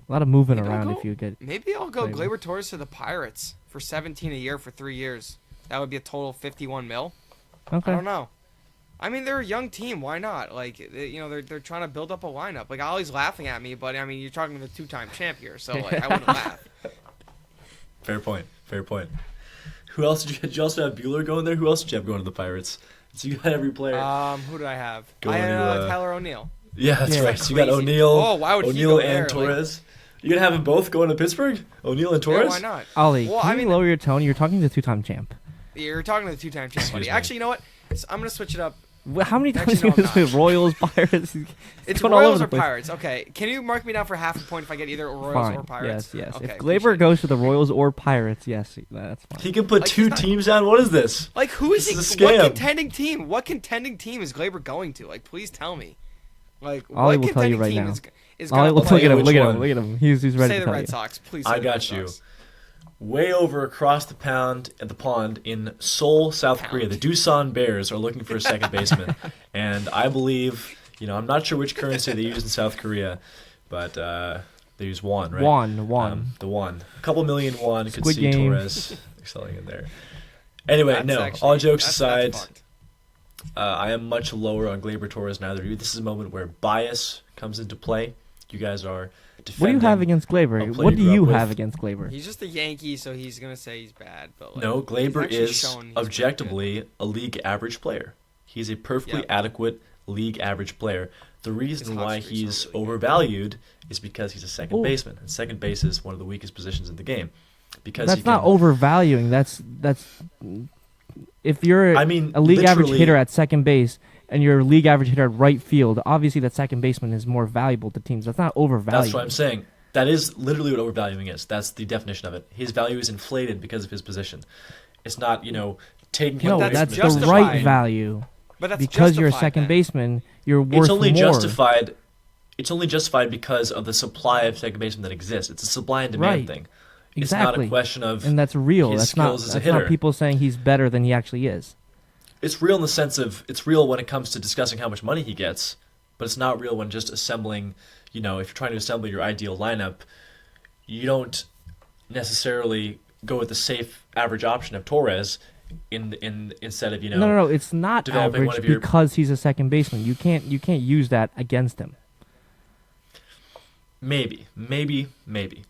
A lot of moving maybe around if you get. Maybe I'll go flavor. Gleyber Torres to the Pirates for 17 a year for 3 years. That would be a total of 51 mil. Okay. I don't know. I mean, they're a young team. Why not? Like, they're trying to build up a lineup. Like, Ollie's laughing at me, but I mean, you're talking to the 2-time champ here, so like, I wouldn't laugh. Fair point. Who else did you also have Bueller going there? Who else did you have going to the Pirates? So you got every player. Who did I have? Going I had to, Tyler O'Neill. Yeah, that's right. So you got Crazy. O'Neill. Oh, why would he O'Neill go and there? Torres. You gonna have them both going to Pittsburgh? O'Neill and Torres? Yeah, why not? Ollie, Well, can I you mean- lower your tone? You're talking to the 2-time champ. You're talking to the 2-time champ, Excuse buddy. me. Actually, you know what? I'm gonna switch it up. How many times Actually, are you no, I'm going to say not. Royals, Pirates? It's going all over Royals the or place. Pirates. Okay, can you mark me down for half a point if I get either Royals Fine. or Pirates? Yes. Okay, If appreciate Gleyber it. goes to the Royals or Pirates, yes, that's fine. He can put Like, two he's not- teams down. What is this? Like, who is This he? is a scam. What contending team is Gleyber going to? Like, please tell me. Like, Ollie what will tell you contending right team now. is Ollie gonna will play? look at him. which Look at one? him. Look at him. He's ready Say to the tell Red you. Sox, please. I say the got Red you. Sox. Way over across the pond in Seoul, South Korea, the Doosan Bears are looking for a second baseman. And I believe, I'm not sure which currency they use in South Korea, but they use won, right? Won. The won. A couple million won could Squid see Game. Torres excelling in there. Anyway, That's no, actually- all jokes that's aside, fucked. I am much lower on Gleyber Torres than either of you. This is a moment where bias comes into play. You guys are defending. What do you have against a Gleyber? player What do you grew you up have with. against Gleyber? He's just a Yankee, so he's gonna say he's bad. But like, No, he's Gleyber actually is shown he's objectively a league average player. He's a perfectly Yep. adequate league average player. The reason His hot why streaks are he's really good. overvalued is because he's a second Ooh. baseman, and second base is one of the weakest positions in the game. Because That's he not can, overvaluing. That's if you're I mean, a league average literally- hitter at second base and you're a league average hitter at right field, obviously that second baseman is more valuable to teams. That's not overvaluing. That's what I'm saying. That is literally what overvaluing is. That's the definition of it. His value is inflated because of his position. It's not, taking him No, away that's from his the position. right justified. value. But that's Because you're a justified second then. baseman, you're worth It's only more. justified. It's only justified because of the supply of second basemen that exists. It's a supply and demand Right. thing. Exactly. It's not a question of. And that's real. his That's not. skills as a That's not hitter. people saying he's better than he actually is. It's real in the sense of it's real when it comes to discussing how much money he gets, but it's not real when just assembling. If you're trying to assemble your ideal lineup, you don't necessarily go with the safe average option of Torres instead of No. It's not developing one average of your- because he's a second baseman. You can't use that against him. maybe.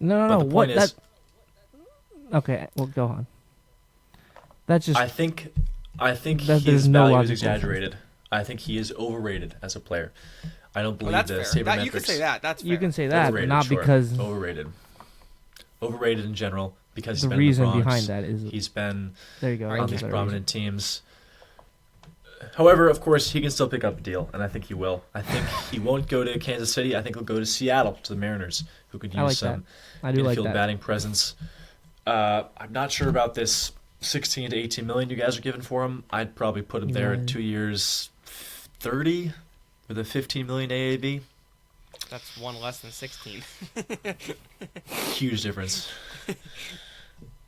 No. But the What point is, that? Okay. Well, go on. That's just. I think That his there's no value is logical exaggerated. I think he is overrated as a player. I don't Oh, believe that's the fair. sabermetrics. You can say that. That's fair. you can say that, but Overrated, not sure. because Overrated in general because he's the been reason in the Bronx. behind that is. He's been There you go. Alright, on that's these a better prominent teams. However, of course, he can still pick up a deal, and I think he will. I think he won't go to Kansas City. I think he'll go to Seattle, to the Mariners, who could use I like some reason. I do like infield that. batting presence. I'm not sure about this 16 to 18 million you guys are giving for him. I'd probably put him there Yeah. at 2 years, 30, with a 15 million AAV. That's one less than 16. Huge difference.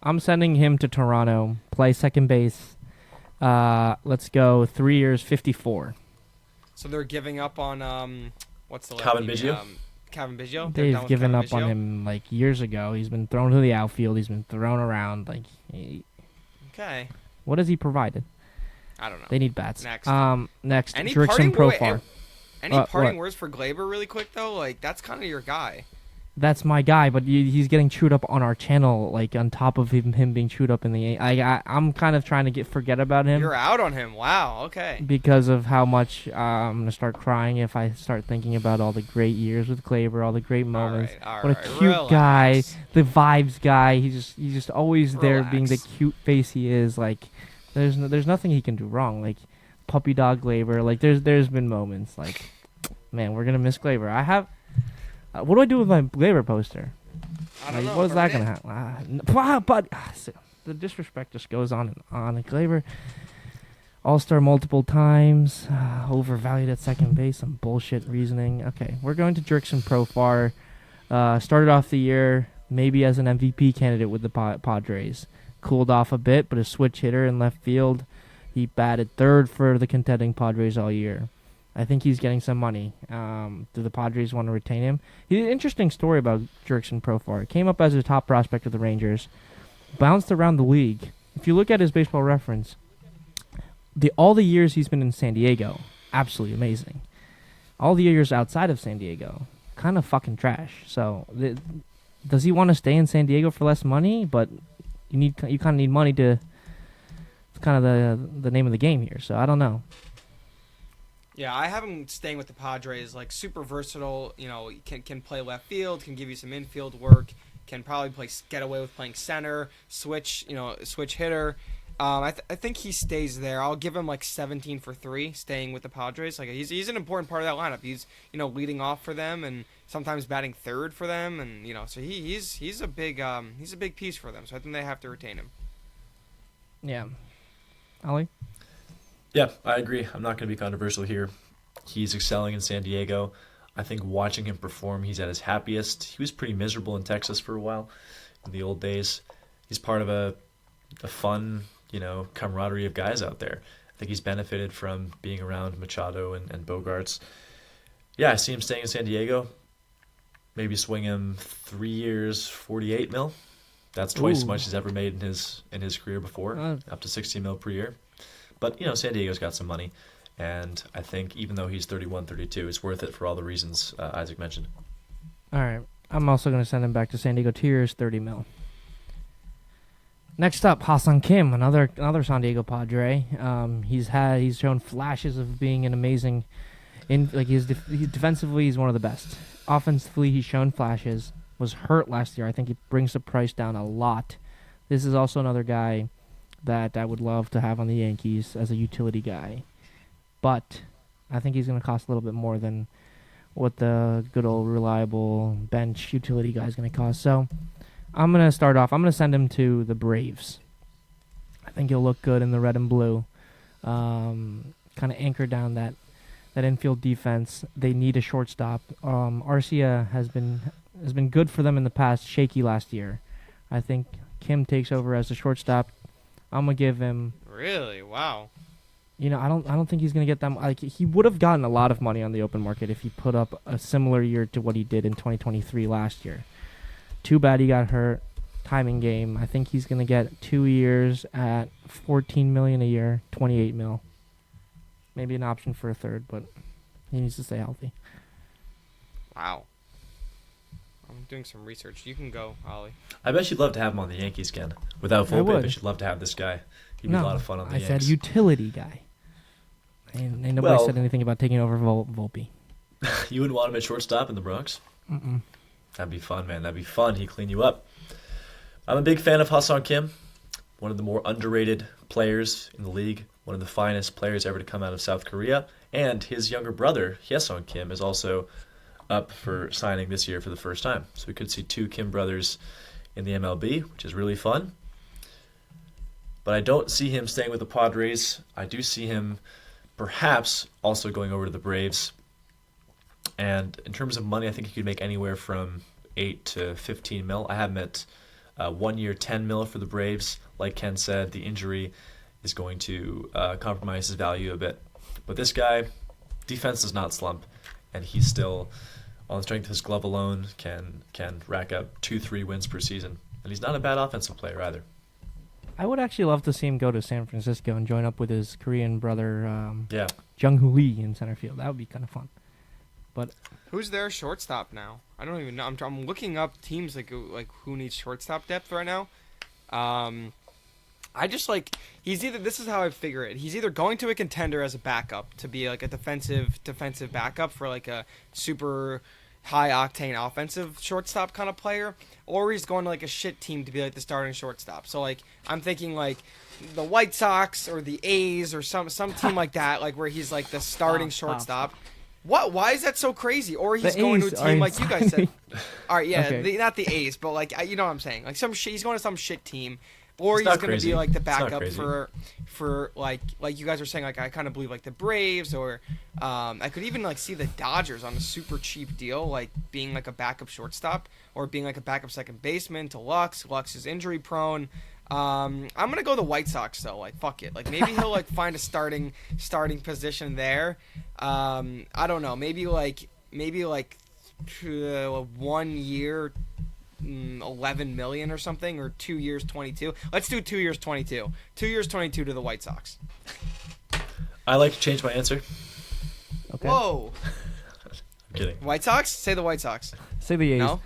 I'm sending him to Toronto, play second base. Let's go 3 years, 54. So they're giving up on what's the Calvin lefty? Biggio? Calvin Biggio. They're They've done with given Calvin up on Biggio? him like years ago. He's been thrown to the outfield. He's been thrown around. Okay. What has he provided? I don't know. They need bats. Next. Next, Any Jurickson parting- wait, Profar. Any parting what? words for Glaber really quick, though? Like, that's kind of your guy. That's my guy, but he's getting chewed up on our channel, like on top of him being chewed up in the. I'm kind of trying to forget about him. You're out on him. Wow. Okay. Because of how much I'm gonna start crying if I start thinking about all the great years with Glaber, all the great moments. All what a right, cute relax. guy, the vibes guy. He's just always there, being the Relax. cute face he is. Like, there's nothing he can do wrong. Like, puppy dog Glaber. Like, there's been moments like, man, we're gonna miss Glaber. I have. What do I do with my Glaber poster? I don't know. What is that Burn gonna it. happen? But the disrespect just goes on and on. Glaber, All-Star multiple times, overvalued at second base, some bullshit reasoning. Okay, we're going to Jurickson Profar. Started off the year maybe as an MVP candidate with the Padres. Cooled off a bit, but a switch hitter in left field. He batted third for the contending Padres all year. I think he's getting some money. Do the Padres want to retain him? He's an interesting story about Jurickson Profar. Came up as a top prospect of the Rangers. Bounced around the league. If you look at his baseball reference, all the years he's been in San Diego, absolutely amazing. All the years outside of San Diego, kind of fucking trash. So, does he want to stay in San Diego for less money? But you kind of need money to. It's kind of the name of the game here. So I don't know. Yeah, I have him staying with the Padres. Like, super versatile. You know, can play left field, can give you some infield work, can probably get away with playing center, switch hitter. I think he stays there. I'll give him like 17 for 3, staying with the Padres. Like, he's an important part of that lineup. He's leading off for them and sometimes batting third for them, and so he's a big piece for them. So I think they have to retain him. Yeah, Ollie. Yeah, I agree. I'm not going to be controversial here. He's excelling in San Diego. I think watching him perform, he's at his happiest. He was pretty miserable in Texas for a while in the old days. He's part of a fun, camaraderie of guys out there. I think he's benefited from being around Machado and Bogarts. Yeah, I see him staying in San Diego. Maybe swing him 3 years, 48 mil. That's twice as much as he's ever made in his career before, up to 60 mil per year. But, San Diego's got some money, and I think even though he's 31, 32, it's worth it for all the reasons Isaac mentioned. All right. I'm also going to send him back to San Diego. 2 years, 30 mil. Next up, Ha-Seong Kim, another San Diego Padre. He's shown flashes of being an amazing, defensively he's one of the best. Offensively, he's shown flashes. Was hurt last year. I think he brings the price down a lot. This is also another guy that I would love to have on the Yankees as a utility guy. But I think he's going to cost a little bit more than what the good old reliable bench utility guy is going to cost. So I'm going to start off. I'm going to send him to the Braves. I think he'll look good in the red and blue. Kind of anchor down that infield defense. They need a shortstop. Arcia has been good for them in the past, shaky last year. I think Kim takes over as the shortstop. I'm gonna give him. Really? Wow. I don't think he's gonna get them. Like, he would have gotten a lot of money on the open market if he put up a similar year to what he did in 2023 last year. Too bad he got hurt. Timing game. I think he's gonna get 2 years at $14 million a year, 28 mil. Maybe an option for a third, but he needs to stay healthy. Wow. I'm doing some research. You can go, Ollie. I bet you'd love to have him on the Yankees again. Without Volpe, I bet you'd love to have this guy. He'd be a lot of fun on the Yankees. I said utility guy. And nobody said anything about taking over Volpe. You wouldn't want him at shortstop in the Bronx? Mm-mm. That'd be fun, man. That'd be fun. He'd clean you up. I'm a big fan of Ha-Seong Kim, one of the more underrated players in the league, one of the finest players ever to come out of South Korea. And his younger brother, Hye-Seong Kim, is also up for signing this year for the first time. So we could see 2 Kim brothers in the MLB, which is really fun. But I don't see him staying with the Padres. I do see him perhaps also going over to the Braves. And in terms of money, I think he could make anywhere from 8 to 15 mil. I have him at 1 year, 10 mil for the Braves. Like Ken said, the injury is going to compromise his value a bit. But this guy, defense does not slump, and he's still, on the strength of his glove alone, can rack up 2-3 wins per season. And he's not a bad offensive player either. I would actually love to see him go to San Francisco and join up with his Korean brother, Yeah. Jung-Hoo Lee in center field. That would be kind of fun. But Who's their shortstop now? I don't even know. I'm looking up teams like who needs shortstop depth right now. I just like he's either this is how I figure it. He's either going to a contender as a backup to be like a defensive backup for like a super high octane offensive shortstop kind of player, or he's going to like a shit team to be like the starting shortstop. So like I'm thinking like the White Sox or the A's or some team like that, like where he's like the starting shortstop. What? Why is that so crazy? Or he's going to a team like you guys said. All right, yeah, Okay. not the A's, but like you know what I'm saying. Like he's going to some shit team, or It's he's not going to crazy. be like the It's not backup crazy. for like you guys are saying. Like I kind of believe like the Braves, or I could even like see the Dodgers on a super cheap deal, like being like a backup shortstop or being like a backup second baseman to Lux. Lux is injury prone. I'm gonna go the White Sox though. Like fuck it. Like maybe he'll like find a starting position there. I don't know. Maybe like 1 year, 11 million or something, or 2 years 22. Let's do 2 years 22. 2 years 22 to the White Sox. I like to change my answer. okay. Whoa. I'm kidding. White Sox? Say the White Sox. Say the A's. No.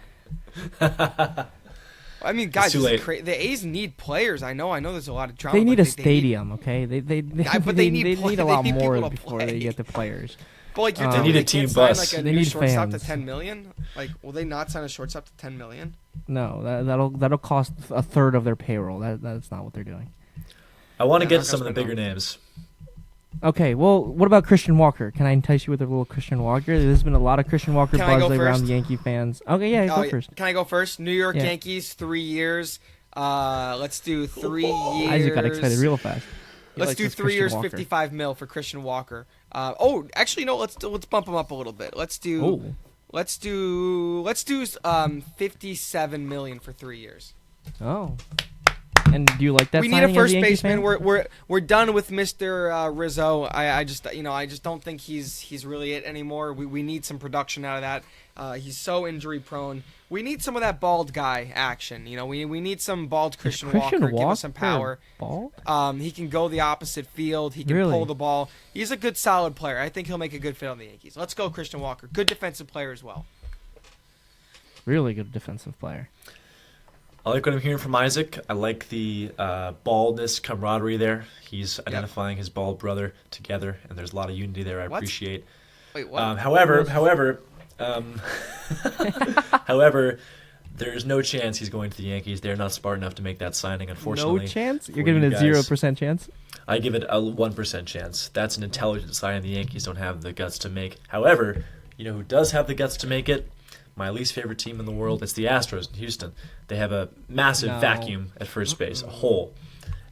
I mean, guys, too late. the A's need players. I know. There's a lot of drama. They need but a stadium, okay? They but they need need a they lot need more people to before play. they get the players. But like you're They telling need me a they team can't sign bus. like a They new need shortstop fans. to 10 million. Like, will they not sign a shortstop to 10 million? No, that'll cost a third of their payroll. That's not what they're doing. I want to Yeah, get not to some of the gonna bigger spend names. Okay, well, what about Christian Walker? Can I entice you with a little Christian Walker? There's been a lot of Christian Walker Can I buzz go around first? the Yankee fans. Okay, yeah, go first. Can I go first? New York Yeah. Yankees, 3 years. Let's do 3 years. Isaac got excited real fast. He Let's likes do his 3 Christian years, Walker. 55 mil for Christian Walker. Actually, no. Let's bump him up a little bit. Let's do. Oh, Let's do 57 million for 3 years. oh. And do you like that? We need a signing as first Yankees baseman. fan? We're done with Mr. Rizzo. I just don't think he's really it anymore. We need some production out of that. He's so injury prone. We need some of that bald guy action. We need some bald Christian Walker. Give us some power. Ball? He can go the opposite field. He can Really? pull the ball. He's a good, solid player. I think he'll make a good fit on the Yankees. Let's go, Christian Walker. Good defensive player as well. Really good defensive player. I like what I'm hearing from Isaac. I like the baldness camaraderie there. He's identifying his bald brother together, and there's a lot of unity there. I What? appreciate. Wait, what? However, however, there's no chance he's going to the Yankees. They're not smart enough to make that signing, unfortunately. No chance? for You're giving you it guys. 0% chance? I give it a 1% chance. That's an intelligent signing the Yankees don't have the guts to make. However, you know who does have the guts to make it? My least favorite team in the world. It's the Astros in Houston. They have a massive No. vacuum at first base, a hole.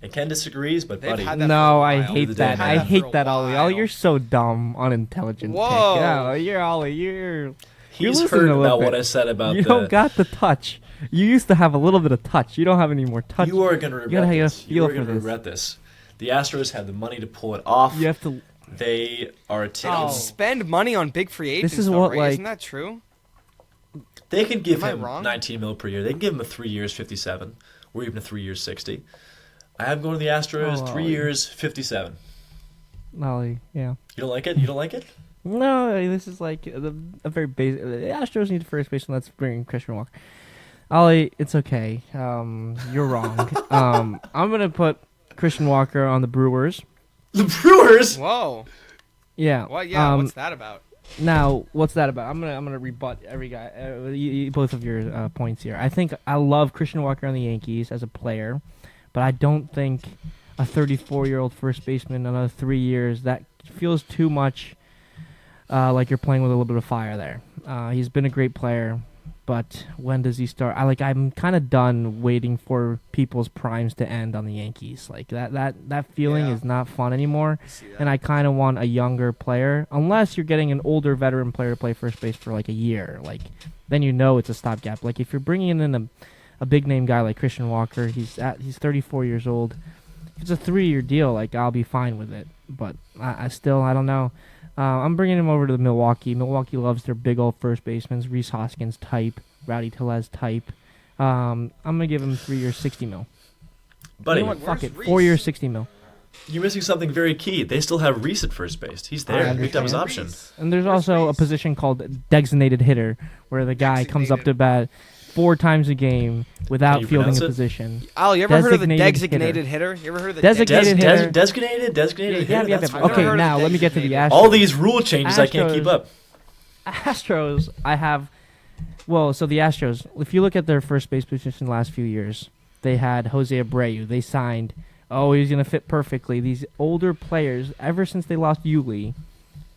And Ken disagrees, but They've buddy, had that for No, a I while. hate They've that. had I that hate for a that, Ollie. while. Ollie, you're so dumb, unintelligent. pick. Whoa. Yeah, you're Ollie. You're he's listening heard a little about bit. what I said about you the. don't got the touch. You used to have a little bit of touch. You don't have any more touch. You are going to gotta regret have a this. You feel are for going to this. regret this. The Astros have the money to pull it off. You have to. They are a team. Oh. Spend money on big free agents. is though, what, right? like- Isn't that true? They can give Am I him wrong? 19 mil per year. They can give him a 3 years, 57, or even a 3 years, 60. I have going to the Astros, Oh, 3 Ollie. years, 57. Ollie, yeah. You don't like it? You don't like it? No, this is like a very basic. The Astros need first baseman. Let's bring Christian Walker. Ollie, it's okay. You're wrong. I'm gonna put Christian Walker on the Brewers. The Brewers. Whoa. Yeah. What? Yeah. What's that about? Now, what's that about? I'm gonna rebut every guy, both of your points here. I think I love Christian Walker on the Yankees as a player, but I don't think a 34-year-old first baseman another 3 years, that feels too much like you're playing with a little bit of fire there. He's been a great player, but when does he start? I'm kind of done waiting for people's primes to end on the Yankees. Like that feeling Yeah. is not fun anymore. I see that. And I kind of want a younger player, unless you're getting an older veteran player to play first base for like a year. Like, then you know it's a stopgap. Like, if you're bringing in a big name guy like Christian Walker, he's 34 years old. If it's a 3-year deal, like, I'll be fine with it. But I don't know. I'm bringing him over to the Milwaukee. Milwaukee loves their big old first basemen, Rhys Hoskins type, Rowdy Tellez type. I'm gonna give him 3 years, 60 mil. Buddy, You know what? Fuck Where's it. Rhys? 4 years, 60 mil. You're missing something very key. They still have Reese at first base. He's there. He picked up his option. And there's also a position called designated hitter, where the guy comes up to bat 4 times a game without fielding a position. Oh, you ever heard of the Designated designated hitter? You ever heard of the Designated hitter? Designated hitter? Yeah. That's fine. Okay, now let me get to the Astros. All these rule changes, I can't keep up. Astros, I have... Well, so the Astros, if you look at their first base position the last few years, they had Jose Abreu. They signed... Oh, he's going to fit perfectly. These older players, ever since they lost Yuli,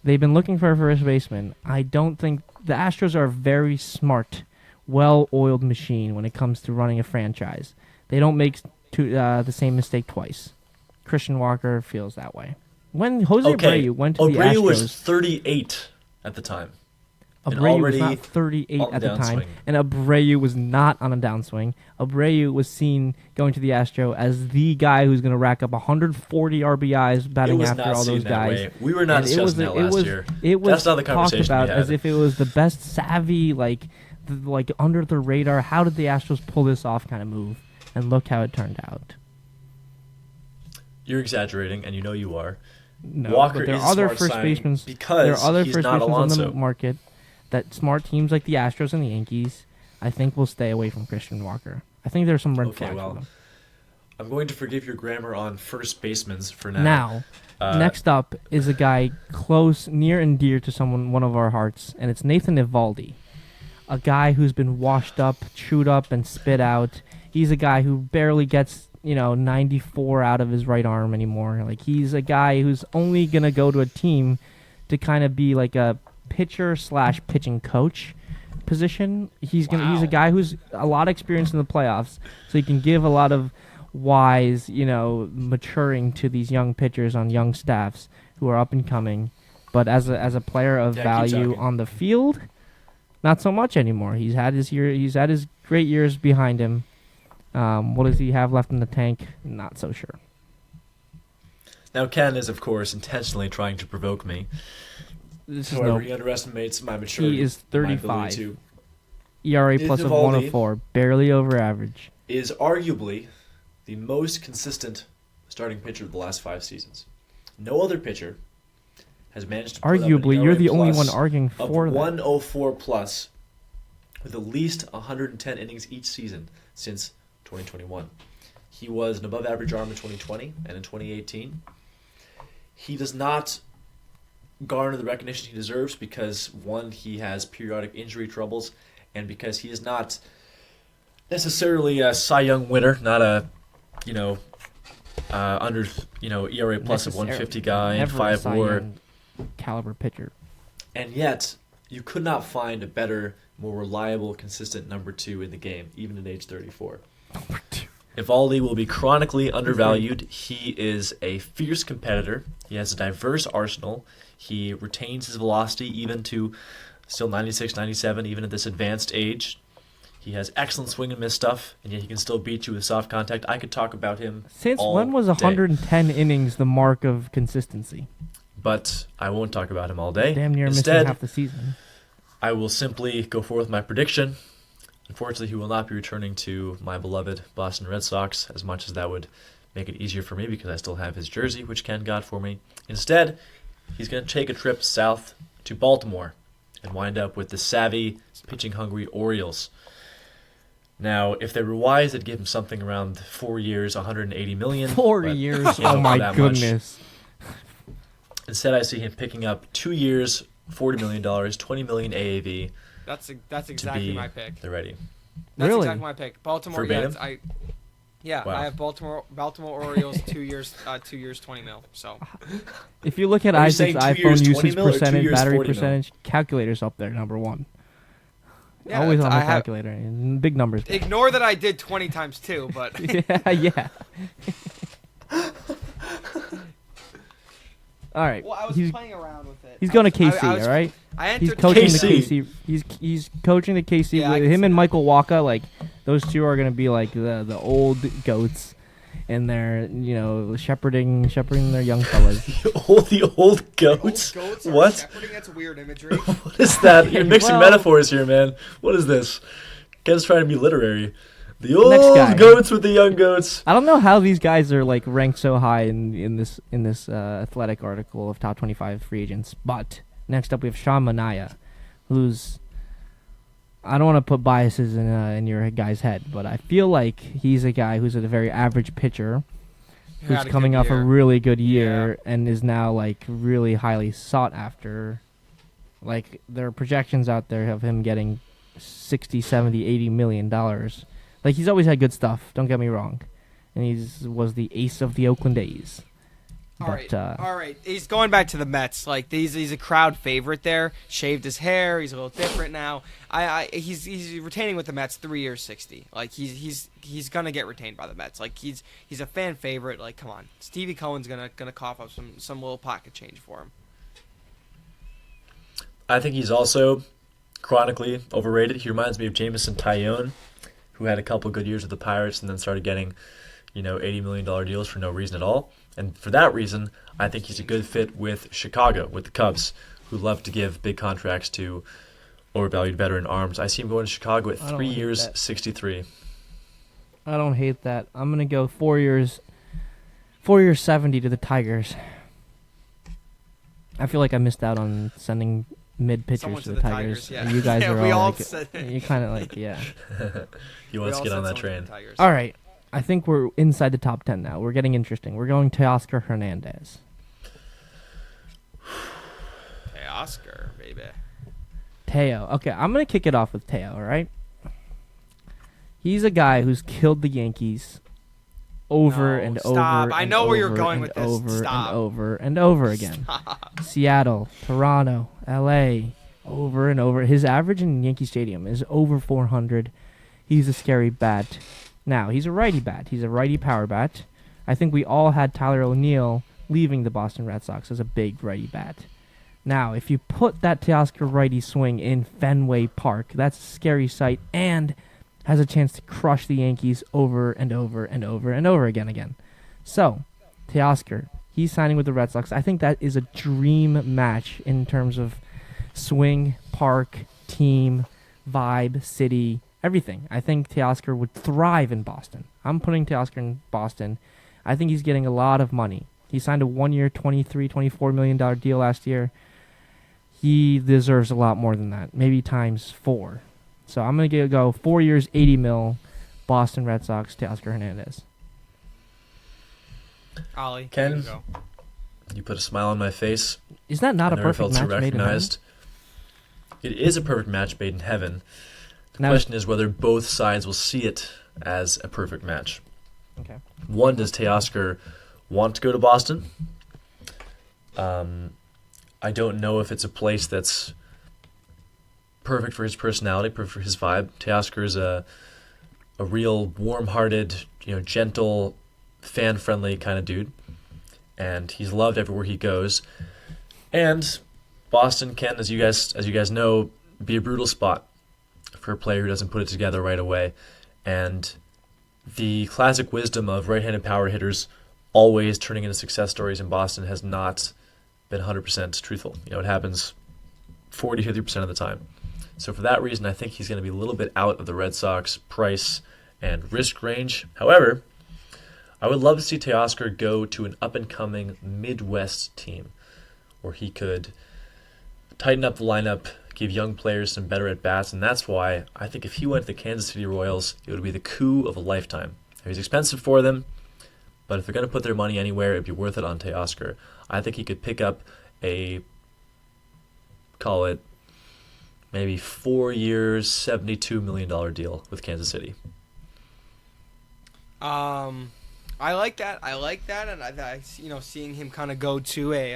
they've been looking for a first baseman. I don't think... The Astros are a very smart, well-oiled machine when it comes to running a franchise. They don't make the same mistake twice. Christian Walker feels that way. When Jose Abreu went to the Astros... Abreu was 38 at the time. Abreu was not 38 at the time, and Abreu was not on a downswing. Abreu was seen going to the Astro as the guy who's going to rack up 140 RBIs batting after all those guys. We were not discussing that last year. It was That's not the conversation talked about we had. as if it was the best savvy, like under the radar. How did the Astros pull this off kind of move? And look how it turned out. You're exaggerating, and you know you are. No, Walker but there is are other smart first signing basemen. because there are other he's first not basemen on the Alonso. market that smart teams like the Astros and the Yankees, I think, will stay away from Christian Walker. I think there's some red flags for them. I'm going to forgive your grammar on first basemen for now. Next up is a guy close, near and dear to one of our hearts, and it's Nathan Eovaldi, a guy who's been washed up, chewed up, and spit out. He's a guy who barely gets 94 out of his right arm anymore. Like, he's a guy who's only gonna go to a team to kind of be like a pitcher/pitching coach position. He's a guy who's a lot of experience in the playoffs, so he can give a lot of wise, maturing to these young pitchers on young staffs who are up and coming. But as a player of value on the field, not so much anymore. He's had his great years behind him. What does he have left in the tank? Not so sure. Now, Ken is, of course, intentionally trying to provoke me. However, he underestimates my maturity. He is 35. To ERA plus of 104, barely over average. Is arguably the most consistent starting pitcher of the last 5 seasons. No other pitcher has managed to put arguably, up an you're ERA the only plus one arguing for of that. 104 plus with at least 110 innings each season since 2021. He was an above-average arm in 2020 and in 2018. He does not garner the recognition he deserves because, one, he has periodic injury troubles, and because he is not necessarily a Cy Young winner, not a, under, ERA plus of 150 guy and 5 WAR caliber pitcher. And yet, you could not find a better, more reliable, consistent number 2 in the game, even at age 34. Number 2. Eovaldi will be chronically undervalued. He is a fierce competitor. He has a diverse arsenal. He retains his velocity even to still 96, 97, even at this advanced age. He has excellent swing and miss stuff, and yet he can still beat you with soft contact. I could talk about him Since all when was day. 110 innings the mark of consistency? But I won't talk about him all day. Damn near Instead, missing half the season. I will simply go forward with my prediction. Unfortunately, he will not be returning to my beloved Boston Red Sox, as much as that would make it easier for me because I still have his jersey, which Ken got for me. Instead, he's going to take a trip south to Baltimore and wind up with the savvy, pitching-hungry Orioles. Now, if they were wise, they'd give him something around 4 years, $180 million. 4 years? Oh, my goodness. Instead, I see him picking up 2 years, $40 million, $20 million AAV. That's exactly my pick. They're ready. That's Really? exactly my pick. Baltimore. Verbatim? Wow. I have Baltimore Orioles 2 years, 20 mil. So If you look at Are you Isaac's saying 2 years, iPhone 20 usage mil or 2 percentage, years, battery 40 mil? percentage, calculator's up there, number 1. yeah, Always on the I have, calculator. And big numbers. ignore that I did 20 times 2, but yeah. All right. well, I was playing around with it. He's going to KC, all right? He's coaching the KC. KC. He's coaching the KC. Yeah, I with can him see and that. Michael Waka, like those two are going to be like the old goats, and they're shepherding their young fellas. the old goats? Goats What? shepherding, that's weird imagery. What is that? You're mixing Well- metaphors here, man. What is this? Ken's trying to be literary. The old Next guy. goats with the young goats. I don't know how these guys are like ranked so high in this athletic article of top 25 free agents. But next up we have Sean Manaea, who's, I don't want to put biases in your guy's head, but I feel like he's a guy who's a very average pitcher, who's Had a coming good off a year. really good year and is now like really highly sought after. Like there are projections out there of him getting 60, 70, 80 million dollars. Like he's always had good stuff, don't get me wrong. And was the ace of the Oakland A's. All But right. He's going back to the Mets. Like he's a crowd favorite there. Shaved his hair. He's a little different now. He's retaining with the Mets 3 years, 60. Like he's gonna get retained by the Mets. Like he's a fan favorite. Like come on, Stevie Cohen's gonna cough up some little pocket change for him. I think he's also chronically overrated. He reminds me of Jameson Taillon, who had a couple good years with the Pirates and then started getting, $80 million deals for no reason at all. And for that reason, I think he's a good fit with Chicago, with the Cubs, who love to give big contracts to overvalued veteran arms. I see him going to Chicago at 3 years, that. 63. I don't hate that. I'm gonna go 4 years 70 to the Tigers. I feel like I missed out on sending mid pitchers Someone to the Tigers. yeah. You guys Yeah, are we all all like, said- you kind of like, yeah. He wants to get on that train. All right, I think we're inside the top 10 now. We're getting interesting. We're going to Oscar Hernandez. Hey, Oscar, baby. Teo. Okay, I'm gonna kick it off with Teo. All right. He's a guy who's killed the Yankees over No, and stop. over. I and know where you're over going and with this. Over Stop. and over and over again. Stop. Seattle, Toronto, L.A. Over and over. His average in Yankee Stadium is over 400. He's a scary bat. Now he's a righty bat. He's a righty power bat. I think we all had Tyler O'Neill leaving the Boston Red Sox as a big righty bat. Now, if you put that Teoscar righty swing in Fenway Park, that's a scary sight and has a chance to crush the Yankees over and over and over and over again. So, Teoscar, he's signing with the Red Sox. I think that is a dream match in terms of swing, park, team, vibe, city, everything. I think Teoscar would thrive in Boston. I'm putting Teoscar in Boston. I think he's getting a lot of money. He signed a 1 year, $24 million deal last year. He deserves a lot more than that, maybe times 4. So I'm going to go 4 years, 80 mil, Boston Red Sox, Teoscar Hernandez. Ollie, Ken? you go. You put a smile on my face. Is that not I a never perfect felt so match made in heaven? recognized. It is a perfect match made in heaven. The Now- question is whether both sides will see it as a perfect match. Okay. One, does Teoscar want to go to Boston? I don't know if it's a place that's perfect for his personality, perfect for his vibe. Teoscar is a real warm-hearted, gentle, fan-friendly kind of dude, and he's loved everywhere he goes. And Boston can, as you guys know, be a brutal spot for a player who doesn't put it together right away. And the classic wisdom of right-handed power hitters always turning into success stories in Boston has not been 100% truthful. It happens 40, 50% of the time. So for that reason, I think he's going to be a little bit out of the Red Sox price and risk range. However, I would love to see Teoscar go to an up-and-coming Midwest team where he could tighten up the lineup, give young players some better at-bats, and that's why I think if he went to the Kansas City Royals, it would be the coup of a lifetime. He's expensive for them, but if they're going to put their money anywhere, it'd be worth it on Teoscar. I think he could pick up call it, maybe 4 years, $72 million deal with Kansas City. I like that, and I seeing him kind of go to a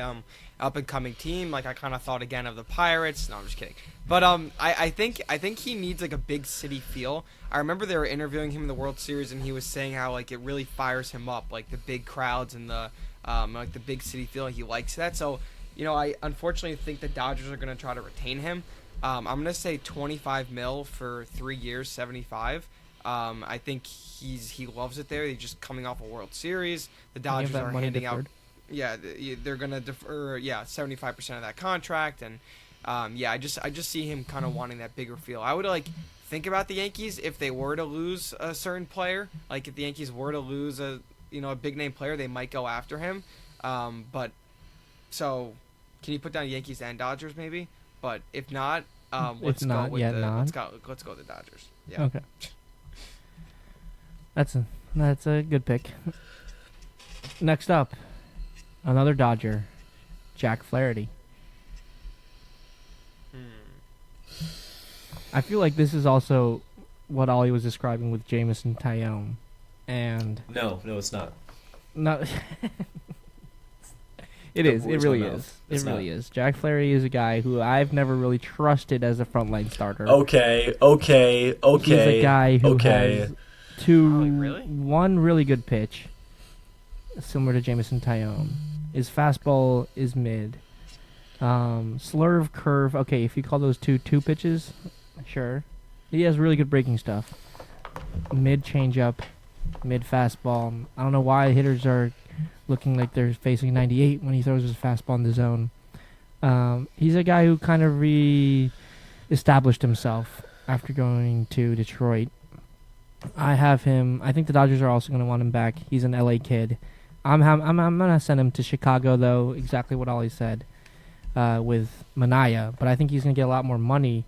up and coming team. Like I kind of thought again of the Pirates. No, I'm just kidding. But I think he needs like a big city feel. I remember they were interviewing him in the World Series, and he was saying how like it really fires him up, like the big crowds and the like the big city feel. He likes that. So I unfortunately think the Dodgers are going to try to retain him. I'm going to say 25 mil for 3 years, 75. I think he loves it there. He's just coming off a World Series. The Dodgers are handing out. Yeah, they're gonna defer. 75% of that contract, and I just see him kind of wanting that bigger feel. I would think about the Yankees if they were to lose a certain player. Like if the Yankees were to lose a big name player, they might go after him. But so can you put down Yankees and Dodgers maybe? But if not, let's go with the Dodgers. Yeah. Okay. That's a good pick. Next up, another Dodger, Jack Flaherty. I feel like this is also what Ollie was describing with Jameson Taillon, and No, it's not. no, it is. It Words really my mouth. is. It's It really not. is. Jack Flaherty is a guy who I've never really trusted as a frontline starter. Okay. He's a guy who okay. has Really? one really good pitch, similar to Jameson Taillon. His fastball is mid. Slurve, curve. Okay, if you call those two pitches, sure. He has really good breaking stuff. Mid changeup, mid fastball. I don't know why hitters are looking like they're facing 98 when he throws his fastball in the zone. He's a guy who kind of re-established himself after going to Detroit. I have him. I think the Dodgers are also going to want him back. He's an LA kid. I'm going to send him to Chicago, though, exactly what Ollie said with Manaea. But I think he's going to get a lot more money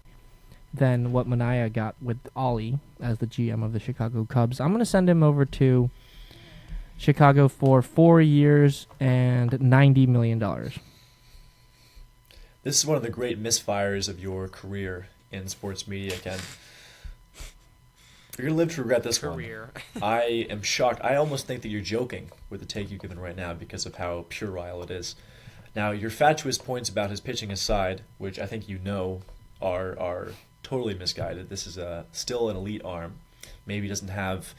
than what Manaea got with Ollie as the GM of the Chicago Cubs. I'm going to send him over to Chicago for 4 years and $90 million. This is one of the great misfires of your career in sports media, Ken. You're going to live to regret this Career. one. I am shocked. I almost think that you're joking with the take you've given right now because of how puerile it is. Now, your fatuous points about his pitching aside, which I think you know are totally misguided. This is still an elite arm. Maybe he doesn't have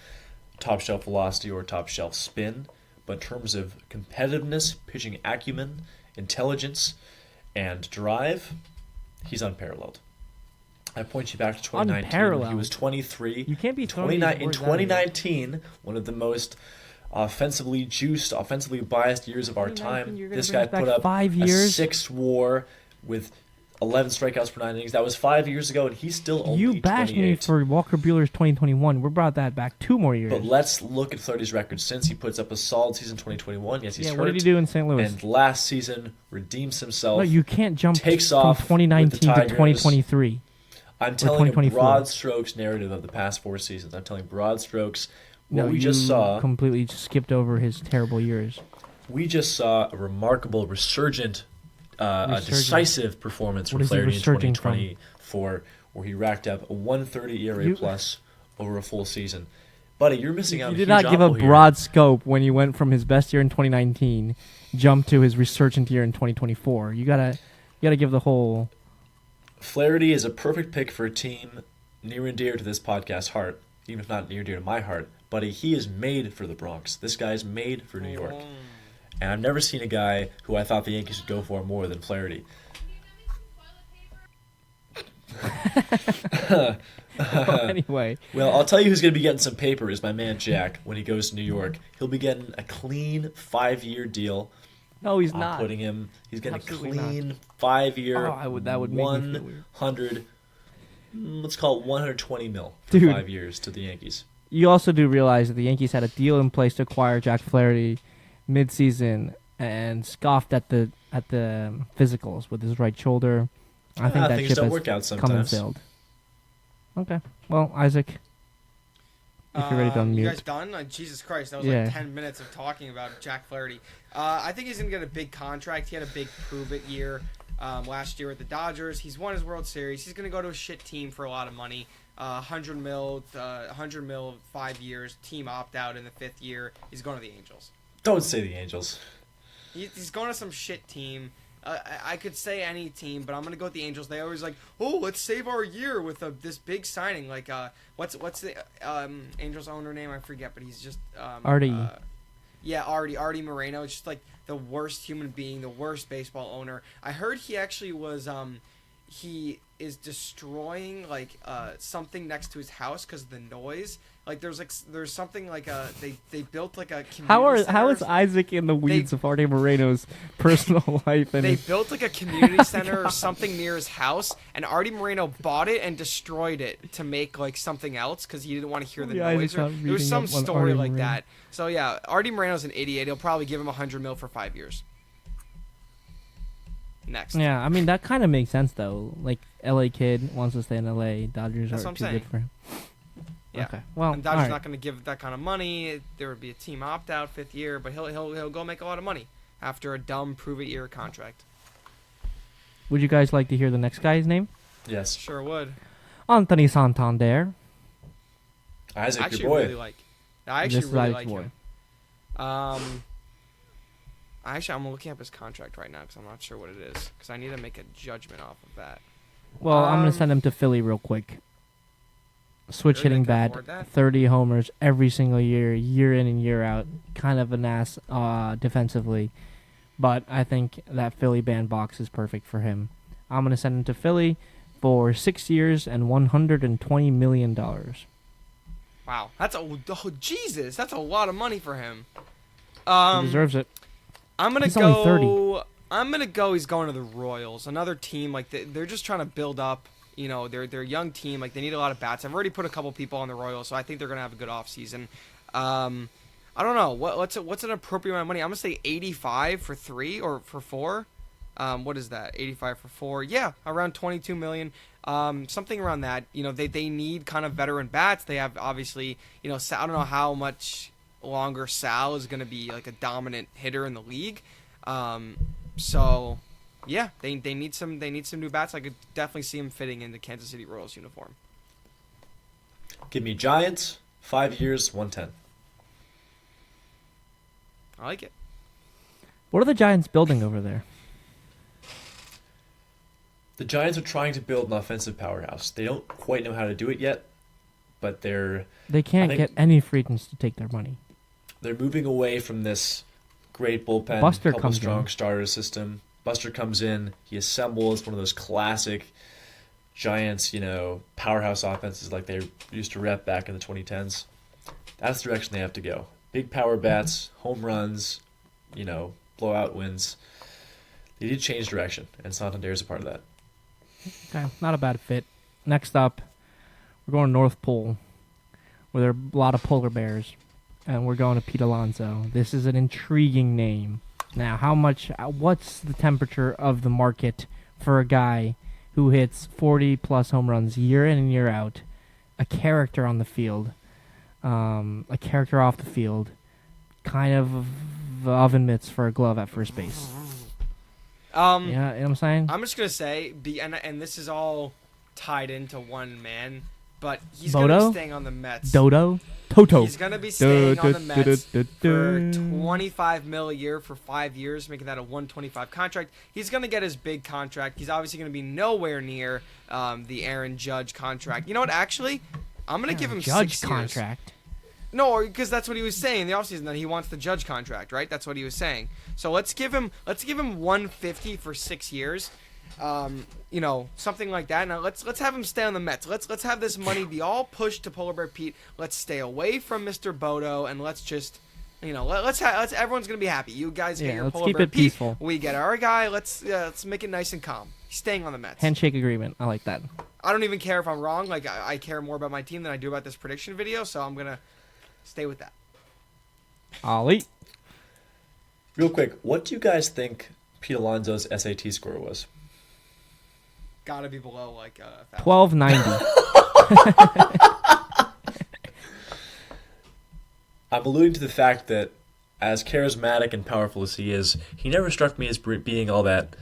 top-shelf velocity or top-shelf spin, but in terms of competitiveness, pitching acumen, intelligence, and drive, he's unparalleled. I point you back to 2019 when he Unparalleled. was 23. You can't be throwing these In words out of here. 2019, one of the most offensively juiced, offensively biased years of our 2019, time. you're gonna This bring guy us back put up 5 a years? 6 WAR with 11 strikeouts per 9 innings. That was 5 years ago, and he's still only You bashed 28. me for Walker Buehler's 2021. We brought that back 2 more years. But let's look at Flaherty's record since he puts up a solid season 2021. Yes, he's yeah, hurt. what did he do in St. Louis? And last season redeems himself. No, you can't jump takes from off with the 2019 to Tigers. 2023. I'm telling a 2024. broad strokes narrative of the past 4 seasons. I'm telling broad strokes. What No, we just you saw. completely just skipped over his terrible years. We just saw a remarkable, resurgent, decisive performance What from is he Flaherty in resurging from? 2024, where he racked up a 130 ERA You- plus over a full season. Buddy, you're missing out. You on did huge not give a apple here. broad scope when you went from his best year in 2019, jumped to his resurgent year in 2024. You gotta give the whole. Flaherty is a perfect pick for a team near and dear to this podcast's heart, even if not near and dear to my heart. Buddy, he is made for the Bronx. This guy's made for New York. And I've never seen a guy who I thought the Yankees would go for more than Flaherty. Anyway, Well, I'll tell you who's going to be getting some paper is my man Jack when he goes to New York. He'll be getting a clean 5-year deal. no, he's I'm not. putting him. He's getting Absolutely a clean 5-year. Oh, that would make me feel weird. 100. Let's call it 120 mil for Dude. 5 years to the Yankees. You also do realize that the Yankees had a deal in place to acquire Jack Flaherty mid-season and scoffed at the physicals with his right shoulder. I think that things ship don't has work out come and sometimes. sailed. Okay. Well, Isaac, if you're ready to unmute. You guys done? Jesus Christ, that was Yeah. like 10 minutes of talking about Jack Flaherty. I think he's going to get a big contract. He had a big prove-it year last year with the Dodgers. He's won his World Series. He's going to go to a shit team for a lot of money. 100 mil, 5 years, team opt-out in the 5th year. He's going to the Angels. Don't say the Angels. He's going to some shit team. I could say any team, but I'm gonna go with the Angels. They always like, oh, let's save our year with this big signing. Like, what's the Angels owner name? I forget, but he's just Artie. Artie Moreno. It's just like the worst human being, the worst baseball owner. I heard he actually was he is destroying like something next to his house because of the noise. Like there's something like they built like a community How center. is Isaac in the weeds of Artie Moreno's personal life? And They built like a community center or something near his house, and Artie Moreno bought it and destroyed it to make like something else because he didn't want to hear the noise. There was some story like that. So yeah, Artie Moreno's an idiot. He'll probably give him $100 million for 5 years. Next. Yeah, I mean that kind of makes sense though. Like LA kid wants to stay in LA. Dodgers That's are what too I'm good saying. for him. Yeah. Okay. Well, And Dodgers alright. not going to give that kind of money. There would be a team opt out 5th year, but he'll go make a lot of money after a dumb prove it year contract. Would you guys like to hear the next guy's name? Yes. Sure would. Anthony Santander. Isaac, I actually your boy. really like. I actually This is really Isaac's like boy. him. I'm looking up his contract right now because I'm not sure what it is because I need to make a judgment off of that. Well, I'm gonna Um, send him to Philly real quick. Switch Really, hitting they can bat, afford that? 30 homers every single year, year in and year out. Kind of an ass defensively, but I think that Philly bandbox is perfect for him. I'm gonna send him to Philly for 6 years and $120 million. Wow, Jesus, that's a lot of money for him. He deserves it. I'm gonna He's go. only 30. I'm gonna go. He's going to the Royals, another team like they're just trying to build up. You know, they're a young team. Like they need a lot of bats. I've already put a couple people on the Royals, so I think they're gonna have a good offseason. I don't know what's an appropriate amount of money. I'm gonna say 85 for 3 or for 4. What is that? 85 for 4? Yeah, around 22 million. Something around that. You know, they need kind of veteran bats. They have obviously, you know, I don't know how much longer Sal is going to be like a dominant hitter in the league. So yeah, they need some new bats. I could definitely see him fitting in the Kansas City Royals uniform. Give me Giants, 5 years, 110. I like it. What are the Giants building over there? The Giants are trying to build an offensive powerhouse. They don't quite know how to do it yet, but they're They can't think- get any free agents to take their money. moving away from this great bullpen, Buster couple comes strong in. starter system. Buster comes in, he assembles one of those classic Giants, you know, powerhouse offenses like they used to rep back in the 2010s. That's the direction they have to go. Big power bats, home runs, you know, blowout wins. They need to change direction, and Santander is a part of that. Okay, not a bad fit. Next up, we're going to North Pole, where there are a lot of polar bears, and we're going to Pete Alonso. This is an intriguing name. Now, what's the temperature of the market for a guy who hits 40-plus home runs year in and year out, a character on the field, a character off the field, kind of oven mitts for a glove at first base? Yeah, you know what I'm saying? I'm just gonna say, and this is all tied into one man, but he's Bodo? gonna be staying on the Mets. Dodo? Toto. He's gonna be staying on the Mets for $25 million a year for 5 years, making that a $125 contract. He's gonna get his big contract. He's obviously gonna be nowhere near the Aaron Judge contract. You know what? Actually, I'm gonna give him Judge 6 years. contract. No, because that's what he was saying in the offseason, that he wants the Judge contract, right? That's what he was saying. So let's give him $150 for 6 years. You know, something like that. Now let's have him stay on the Mets. Let's have this money be all pushed to Polar Bear Pete. Let's stay away from Mr. Bodo, and let's just, you know, let's everyone's gonna be happy. You guys get Yeah, your let's Polar keep Bear it Pete. peaceful. We get our guy. Let's make it nice and calm. He's staying on the Mets. Handshake agreement. I like that. I don't even care if I'm wrong. Like I care more about my team than I do about this prediction video. So I'm gonna stay with that. Ollie. Real quick, what do you guys think Pete Alonso's SAT score was? Gotta be below like 1,000. 1290. I'm alluding to the fact that, as charismatic and powerful as he is, he never struck me as being all that.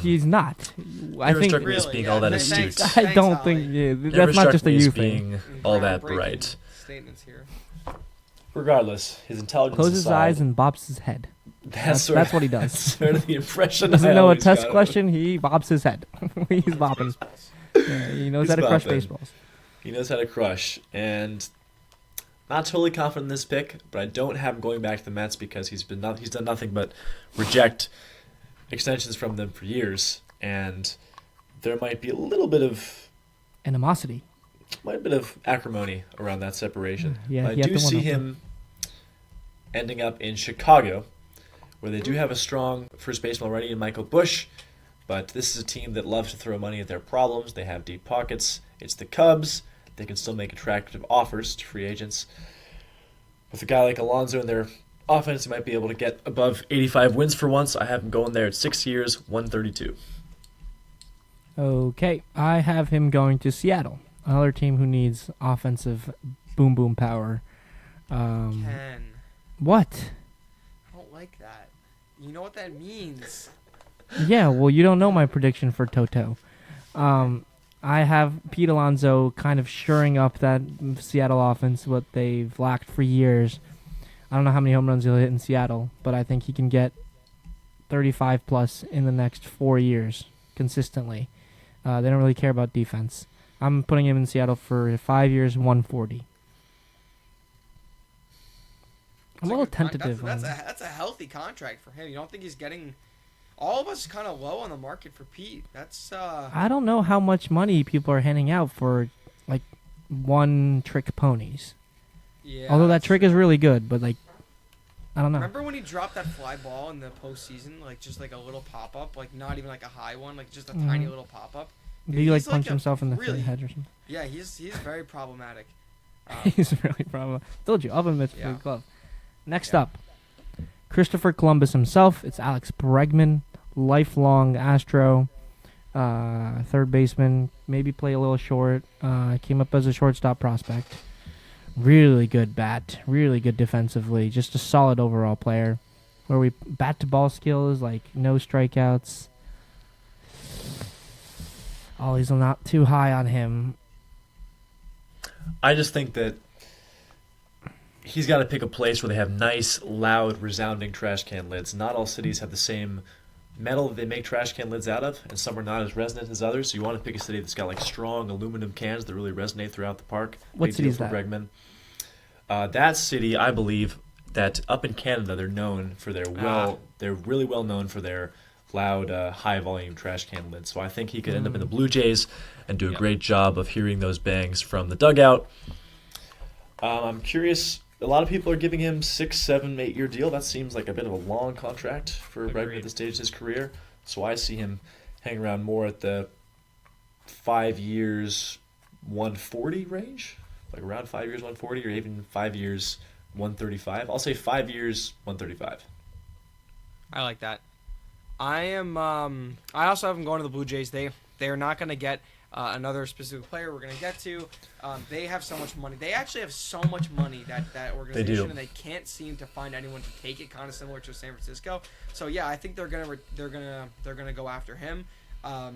He's not. I Never think. struck me as being all that Thanks- astute. thanks, I don't Ollie. think. Yeah, Never that's not struck just a me as you thing. being all that Groundbreaking bright. Statements here. Regardless, his intelligence Closes his aside, eyes and bops his head. that's That's what he does. That's sort of the impression. Doesn't I know a always test got. question. He bops his head. He's bopping. Yeah, he knows He's how to crush bopping. baseballs. He knows how to crush, and not totally confident in this pick, but I don't have him going back to the Mets because he's done nothing but reject extensions from them for years, and there might be a little bit of Animosity. Might a bit of acrimony around that separation. Yeah, I he had do the one see up there. him ending up in Chicago, where they do have a strong first baseman already in Michael Busch, but this is a team that loves to throw money at their problems. They have deep pockets. It's the Cubs. They can still make attractive offers to free agents. With a guy like Alonso in their offense, he might be able to get above 85 wins for once. I have him going there at 6 years, 132. Okay, I have him going to Seattle, another team who needs offensive boom boom power. Ken, What? I don't like that. You know what that means. Yeah, well, you don't know my prediction for Toto. I have Pete Alonso kind of shoring up that Seattle offense, what they've lacked for years. I don't know how many home runs he'll hit in Seattle, but I think he can get 35 plus in the next 4 years consistently. They don't really care about defense. I'm putting him in Seattle for 5 years, 140. I'm a little tentative. That's a healthy contract for him. You don't think he's getting? All of us kind of low on the market for Pete. That's I don't know how much money people are handing out for like one-trick ponies. yeah. Although that that's trick true. is really good, but like, I don't know. Remember when he dropped that fly ball in the postseason, like just like a little pop up, like not even like a high one, like just a tiny little pop up. Did he like He's punch a himself in the really- head or something? Yeah, he's very problematic. He's really probably. Told you, I'll admit it's Yeah. pretty close. Next Yeah. up, Christopher Columbus himself. It's Alex Bregman, lifelong Astro, third baseman. Maybe play a little short. Came up as a shortstop prospect. Really good bat. Really good defensively. Just a solid overall player. Where we bat to ball skills, like no strikeouts. He's not too high on him. I just think that he's got to pick a place where they have nice, loud, resounding trash can lids. Not all cities have the same metal that they make trash can lids out of, and some are not as resonant as others. So you want to pick a city that's got like strong aluminum cans that really resonate throughout the park. What Big city deal is for that? Bregman. That city, I believe, that up in Canada they're known for their they're really well known for their loud, high volume trash can lids. So I think he could end up in the Blue Jays and do a great job of hearing those bangs from the dugout. I'm curious. A lot of people are giving him 6, 7, 8 year deal. That seems like a bit of a long contract for Bregman at this stage of his career. So I see him hanging around more at the 5 years, 140 range, like around 5 years, 140, or even 5 years, 135. I'll say 5 years, 135. I like that. I also have him going to the Blue Jays. They are not going to get another specific player we're going to get to. They have so much money. They actually have so much money, that organization, do. and they can't seem to find anyone to take it. Kind of similar to San Francisco. So yeah, I think they're gonna go after him.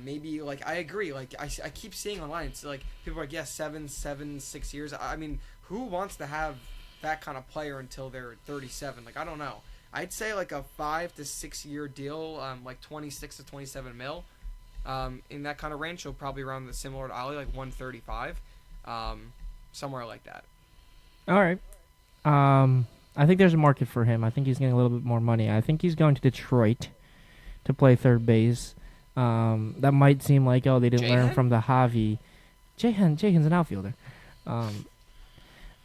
Maybe like I agree. Like I keep seeing online, it's like people are like, yeah, 7, 6 years. I mean, who wants to have that kind of player until they're 37? Like I don't know. I'd say like a 5 to 6 year deal, like 26 to 27 mil. In that kind of range, so probably around the similar to Ali, like 135, somewhere like that. All right. I think there's a market for him. I think he's getting a little bit more money. I think he's going to Detroit to play third base. That might seem like, they didn't learn Jahan? from the Javi. Jahan's an outfielder.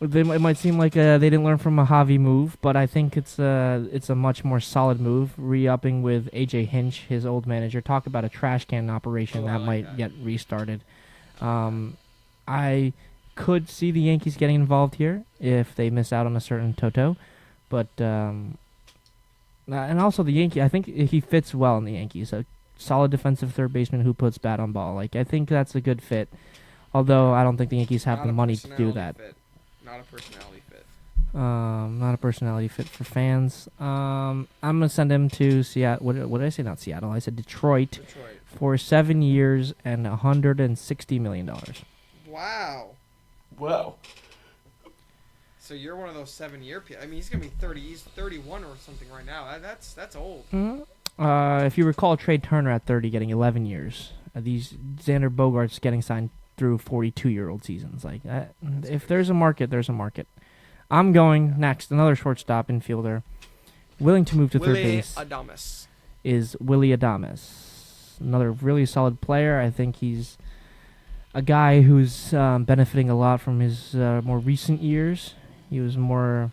It might seem like they didn't learn from a Javi move, but I think it's a much more solid move. Re-upping with AJ Hinch, his old manager. Talk about a trash can operation that might get restarted. I could see the Yankees getting involved here if they miss out on a certain Toto, but and also the Yankee. I think he fits well in the Yankees. A solid defensive third baseman who puts bat on ball. Like I think that's a good fit. Although I don't think the Yankees have Not the a money to do personality that. fit. Not a personality fit. Not a personality fit for fans. I'm gonna send him to Seattle. What did I say? Not Seattle. I said Detroit for 7 years and $160 million. Wow. Wow. So you're one of those 7 year people. I mean, he's gonna be 30. He's 31 or something right now. That's old. If you recall, Trey Turner at 30 getting 11 years. These Xander Bogaerts getting signed through 42-year-old seasons. Like that, if there's a market, there's a market. I'm going next. Another shortstop infielder, willing to move to third base, Adames. is Willie Adames. Another really solid player. I think he's a guy who's benefiting a lot from his more recent years. He was more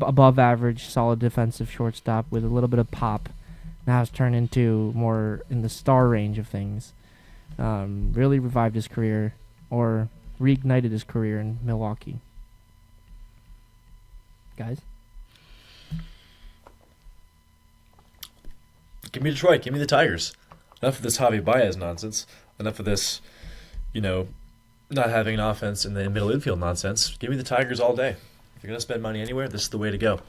above average, solid defensive shortstop with a little bit of pop. Now has turned into more in the star range of things. Really revived his career, or reignited his career in Milwaukee. Guys? Give me Detroit. Give me the Tigers. Enough of this Javi Baez nonsense. Enough of this, not having an offense in the middle infield nonsense. Give me the Tigers all day. If you're going to spend money anywhere, this is the way to go.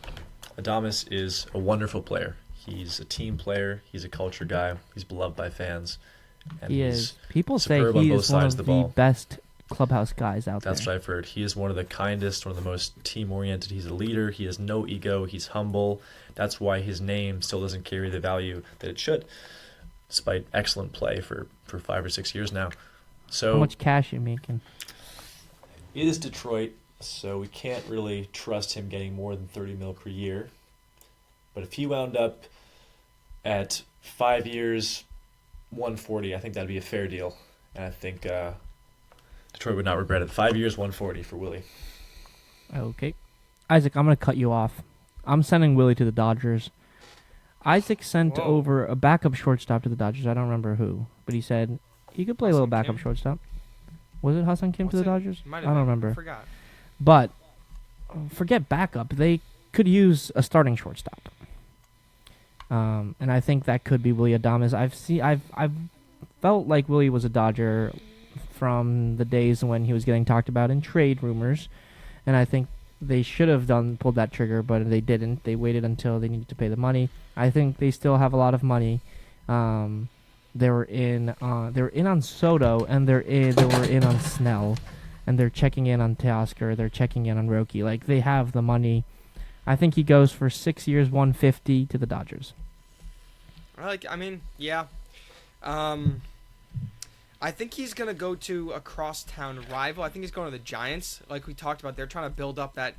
Adames is a wonderful player. He's a team player. He's a culture guy. He's beloved by fans. And He is. People say superb on he both is one sides of of the the ball. best clubhouse guys out That's there. what I've heard. He is one of the kindest, one of the most team-oriented. He's a leader. He has no ego. He's humble. That's why his name still doesn't carry the value that it should, despite excellent play for 5 or 6 years now. So How much cash you making? it is Detroit, so we can't really trust him getting more than $30 million per year. But if he wound up at 5 years, $140, I think that'd be a fair deal. And I think Detroit would not regret it. 5 years, $140 for Willie. Okay. Isaac, I'm going to cut you off. I'm sending Willie to the Dodgers. Isaac sent Whoa. over a backup shortstop to the Dodgers. I don't remember who, but he said he could play a little Hassan backup Kim? shortstop. Was it Hassan Kim to the Dodgers? I don't remember. Forgot. But forget backup. They could use a starting shortstop. And I think that could be Willie Adames. I've felt like Willie was a Dodger from the days when he was getting talked about in trade rumors, and I think they should have pulled that trigger, but they didn't. They waited until they needed to pay the money. I think they still have a lot of money. They were in on Soto, and they were in on Snell, and they're checking in on Teoscar. They're checking in on Roki. Like, they have the money. I think he goes for 6 years, $150 to the Dodgers. Yeah. I think he's going to go to a crosstown rival. I think he's going to the Giants. Like we talked about, they're trying to build up that,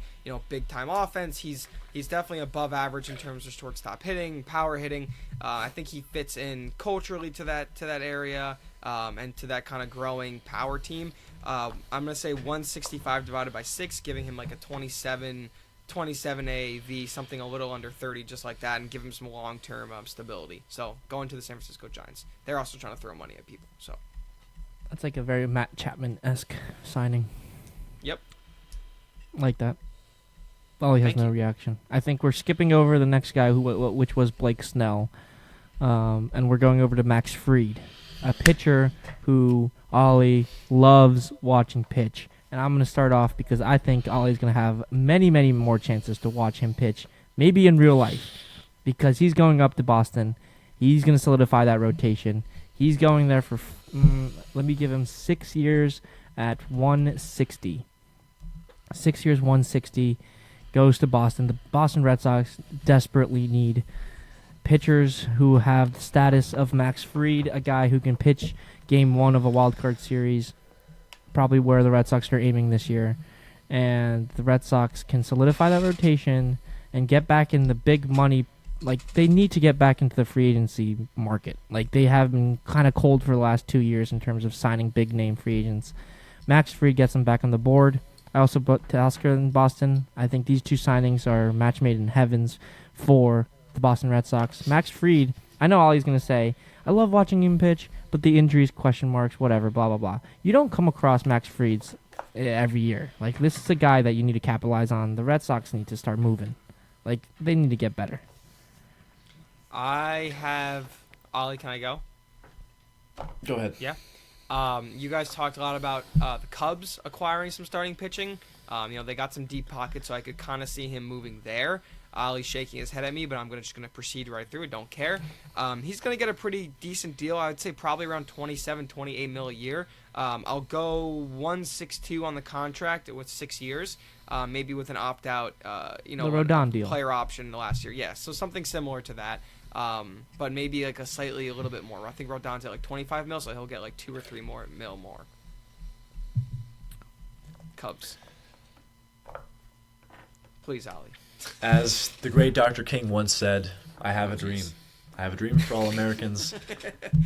big-time offense. He's definitely above average in terms of shortstop hitting, power hitting. I think he fits in culturally to that area and to that kind of growing power team. I'm going to say 165 divided by 6, giving him like a 27 AAV, something a little under 30, just like that, and give him some long-term stability. So going to the San Francisco Giants. They're also trying to throw money at people. So That's like a very Matt Chapman-esque signing. Yep. Like that. Well, he has no reaction. I think we're skipping over the next guy, which was Blake Snell, and we're going over to Max Fried, a pitcher who Ollie loves watching pitch. And I'm going to start off because I think Ollie's going to have many, many more chances to watch him pitch, maybe in real life, because he's going up to Boston. He's going to solidify that rotation. He's going there for, let me give him 6 years at 160. 6 years, 160, goes to Boston. The Boston Red Sox desperately need pitchers who have the status of Max Fried, a guy who can pitch game 1 of a wild card series, probably where the Red Sox are aiming this year. And the Red Sox can solidify that rotation and get back in the big money. Like, they need to get back into the free agency market. Like, they have been kind of cold for the last 2 years in terms of signing big-name free agents. Max Fried gets them back on the board. I also put Teoscar in Boston. I think these two signings are match made in heavens for the Boston Red Sox. Max Fried, I know Ollie's going to say, I love watching him pitch, but the injuries, question marks, whatever, blah, blah, blah. You don't come across Max Fried's every year. Like, this is a guy that you need to capitalize on. The Red Sox need to start moving. Like, they need to get better. I have Ollie. Can I go? Go ahead. Yeah. You guys talked a lot about the Cubs acquiring some starting pitching. They got some deep pockets, so I could kind of see him moving there. Ollie's shaking his head at me, but I'm just going to proceed right through it. Don't care. He's going to get a pretty decent deal. I would say probably around 27, 28 mil a year. I'll go 162 on the contract with 6 years, maybe with an opt-out, the Rodon deal. Player option the last year. Yeah, so something similar to that. But maybe like a little bit more. I think Rodon's at like 25 mil, so he'll get like 2 or 3 mil more. Cubs. Please, Ollie. As the great Dr. King once said, I have a dream. I have a dream for all Americans.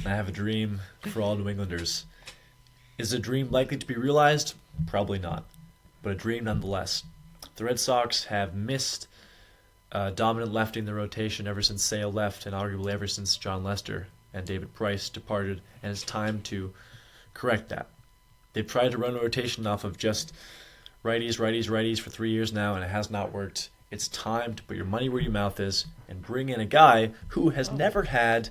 I have a dream for all New Englanders. Is a dream likely to be realized? Probably not, but a dream nonetheless. The Red Sox have missed dominant lefty in the rotation ever since Sale left, and arguably ever since John Lester and David Price departed, and it's time to correct that. They've tried to run a rotation off of just righties for 3 years now, and it has not worked. It's time to put your money where your mouth is and bring in a guy who has never had,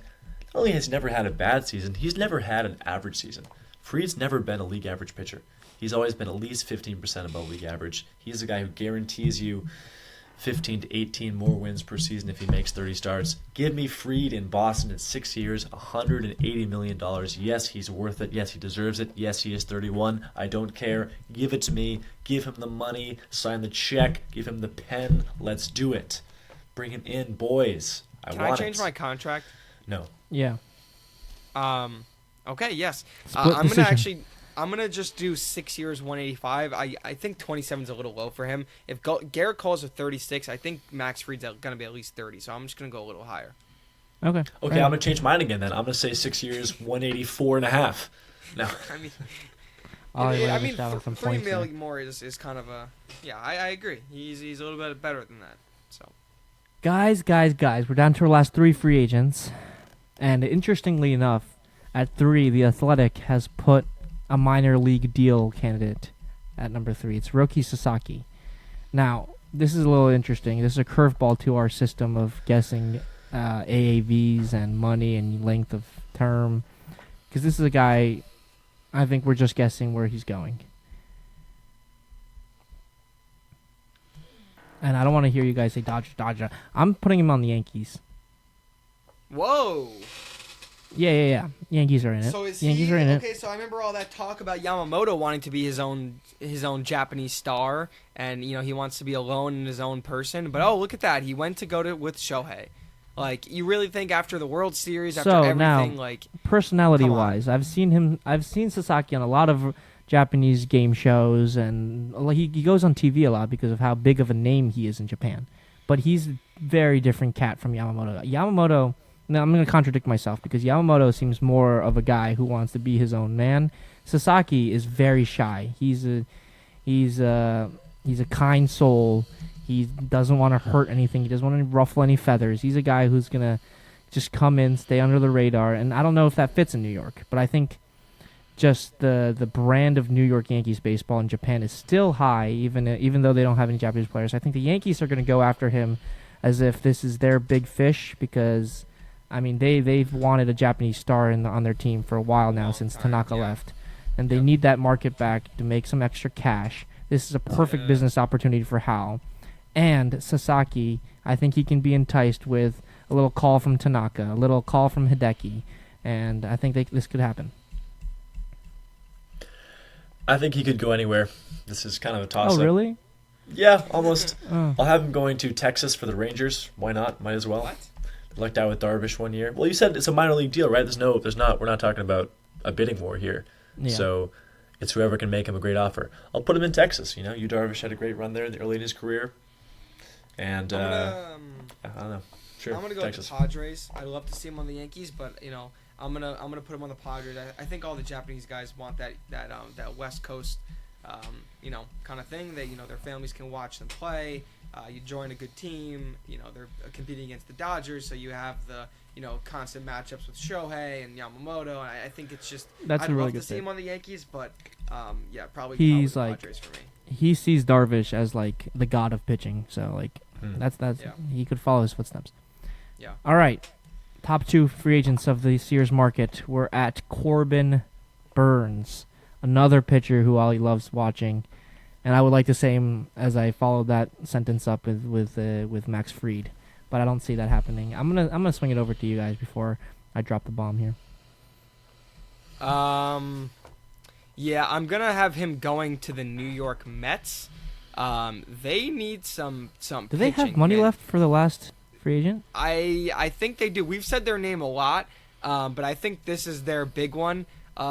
not only has he never had a bad season, he's never had an average season. Fried's never been a league average pitcher. He's always been at least 15% above league average. He's a guy who guarantees you 15 to 18 more wins per season if he makes 30 starts. Give me Fried in Boston in 6 years, $180 million. Yes, he's worth it. Yes, he deserves it. Yes, he is 31. I don't care. Give it to me. Give him the money. Sign the check. Give him the pen. Let's do it. Bring him in, boys. Can I change my contract? No. Yeah. Okay, yes. Split decision. I'm gonna just do 6 years, 185. I think 27 is a little low for him. If Garrett Cole's a 36, I think Max Fried's gonna be at least 30. So I'm just gonna go a little higher. Okay. Okay, I'm gonna change mine again then. I'm gonna say 6 years, 184 and a half. No. I mean, I mean, some $3 points there. million more is kind of a I agree. He's a little bit better than that. So Guys, we're down to our last 3 free agents. And interestingly enough, at 3, The Athletic has put a minor league deal candidate at number 3. It's Roki Sasaki. Now, this is a little interesting. This is a curveball to our system of guessing AAVs and money and length of term. Because this is a guy, I think we're just guessing where he's going. And I don't want to hear you guys say Dodger. I'm putting him on the Yankees. whoa. Yeah. Yankees are in it. So is Yankees he are in it. okay? So I remember all that talk about Yamamoto wanting to be his own Japanese star, and he wants to be alone in his own person. But look at that, he went to go with Shohei. Like, you really think after the World Series, after everything, now, personality-wise, I've seen Sasaki on a lot of Japanese game shows, and he goes on TV a lot because of how big of a name he is in Japan. But he's a very different cat from Yamamoto. Now, I'm going to contradict myself because Yamamoto seems more of a guy who wants to be his own man. Sasaki is very shy. He's a kind soul. He doesn't want to hurt anything. He doesn't want to ruffle any feathers. He's a guy who's going to just come in, stay under the radar. And I don't know if that fits in New York, but I think just the brand of New York Yankees baseball in Japan is still high, even though they don't have any Japanese players. I think the Yankees are going to go after him as if this is their big fish because, I mean, they've wanted a Japanese star on their team for a while now since Tanaka left. And they need that market back to make some extra cash. This is a perfect business opportunity for Hal. And Sasaki, I think he can be enticed with a little call from Tanaka, a little call from Hideki, and I think this could happen. I think he could go anywhere. This is kind of a toss-up. Oh, really? Yeah, almost. Oh. I'll have him going to Texas for the Rangers. Why not? Might as well. What? Lucked out with Darvish one year. Well, you said it's a minor league deal, right? We're not talking about a bidding war here. Yeah. So it's whoever can make him a great offer. I'll put him in Texas. Yu Darvish had a great run there in the early in his career. And I don't know. Sure. I'm gonna go Texas. with the Padres. I'd love to see him on the Yankees, but I'm gonna put him on the Padres. I think all the Japanese guys want that West Coast, kind of thing. That their families can watch them play. You join a good team. They're competing against the Dodgers, so you have the constant matchups with Shohei and Yamamoto. And I think it's just I'd love to see him on the Yankees, but probably he's the like Padres for me. He sees Darvish as like the god of pitching, so like that's he could follow his footsteps. Yeah. All right, top 2 free agents of this year's market. We're at Corbin Burns, another pitcher who Ollie loves watching, and I would like to say him as I followed that sentence up with Max Fried, but I don't see that happening. I'm gonna swing it over to you guys before I drop the bomb here. Yeah, I'm gonna have him going to the New York Mets. They need some. Do they have money left for the last free agent? I think they do. We've said their name a lot, but I think this is their big one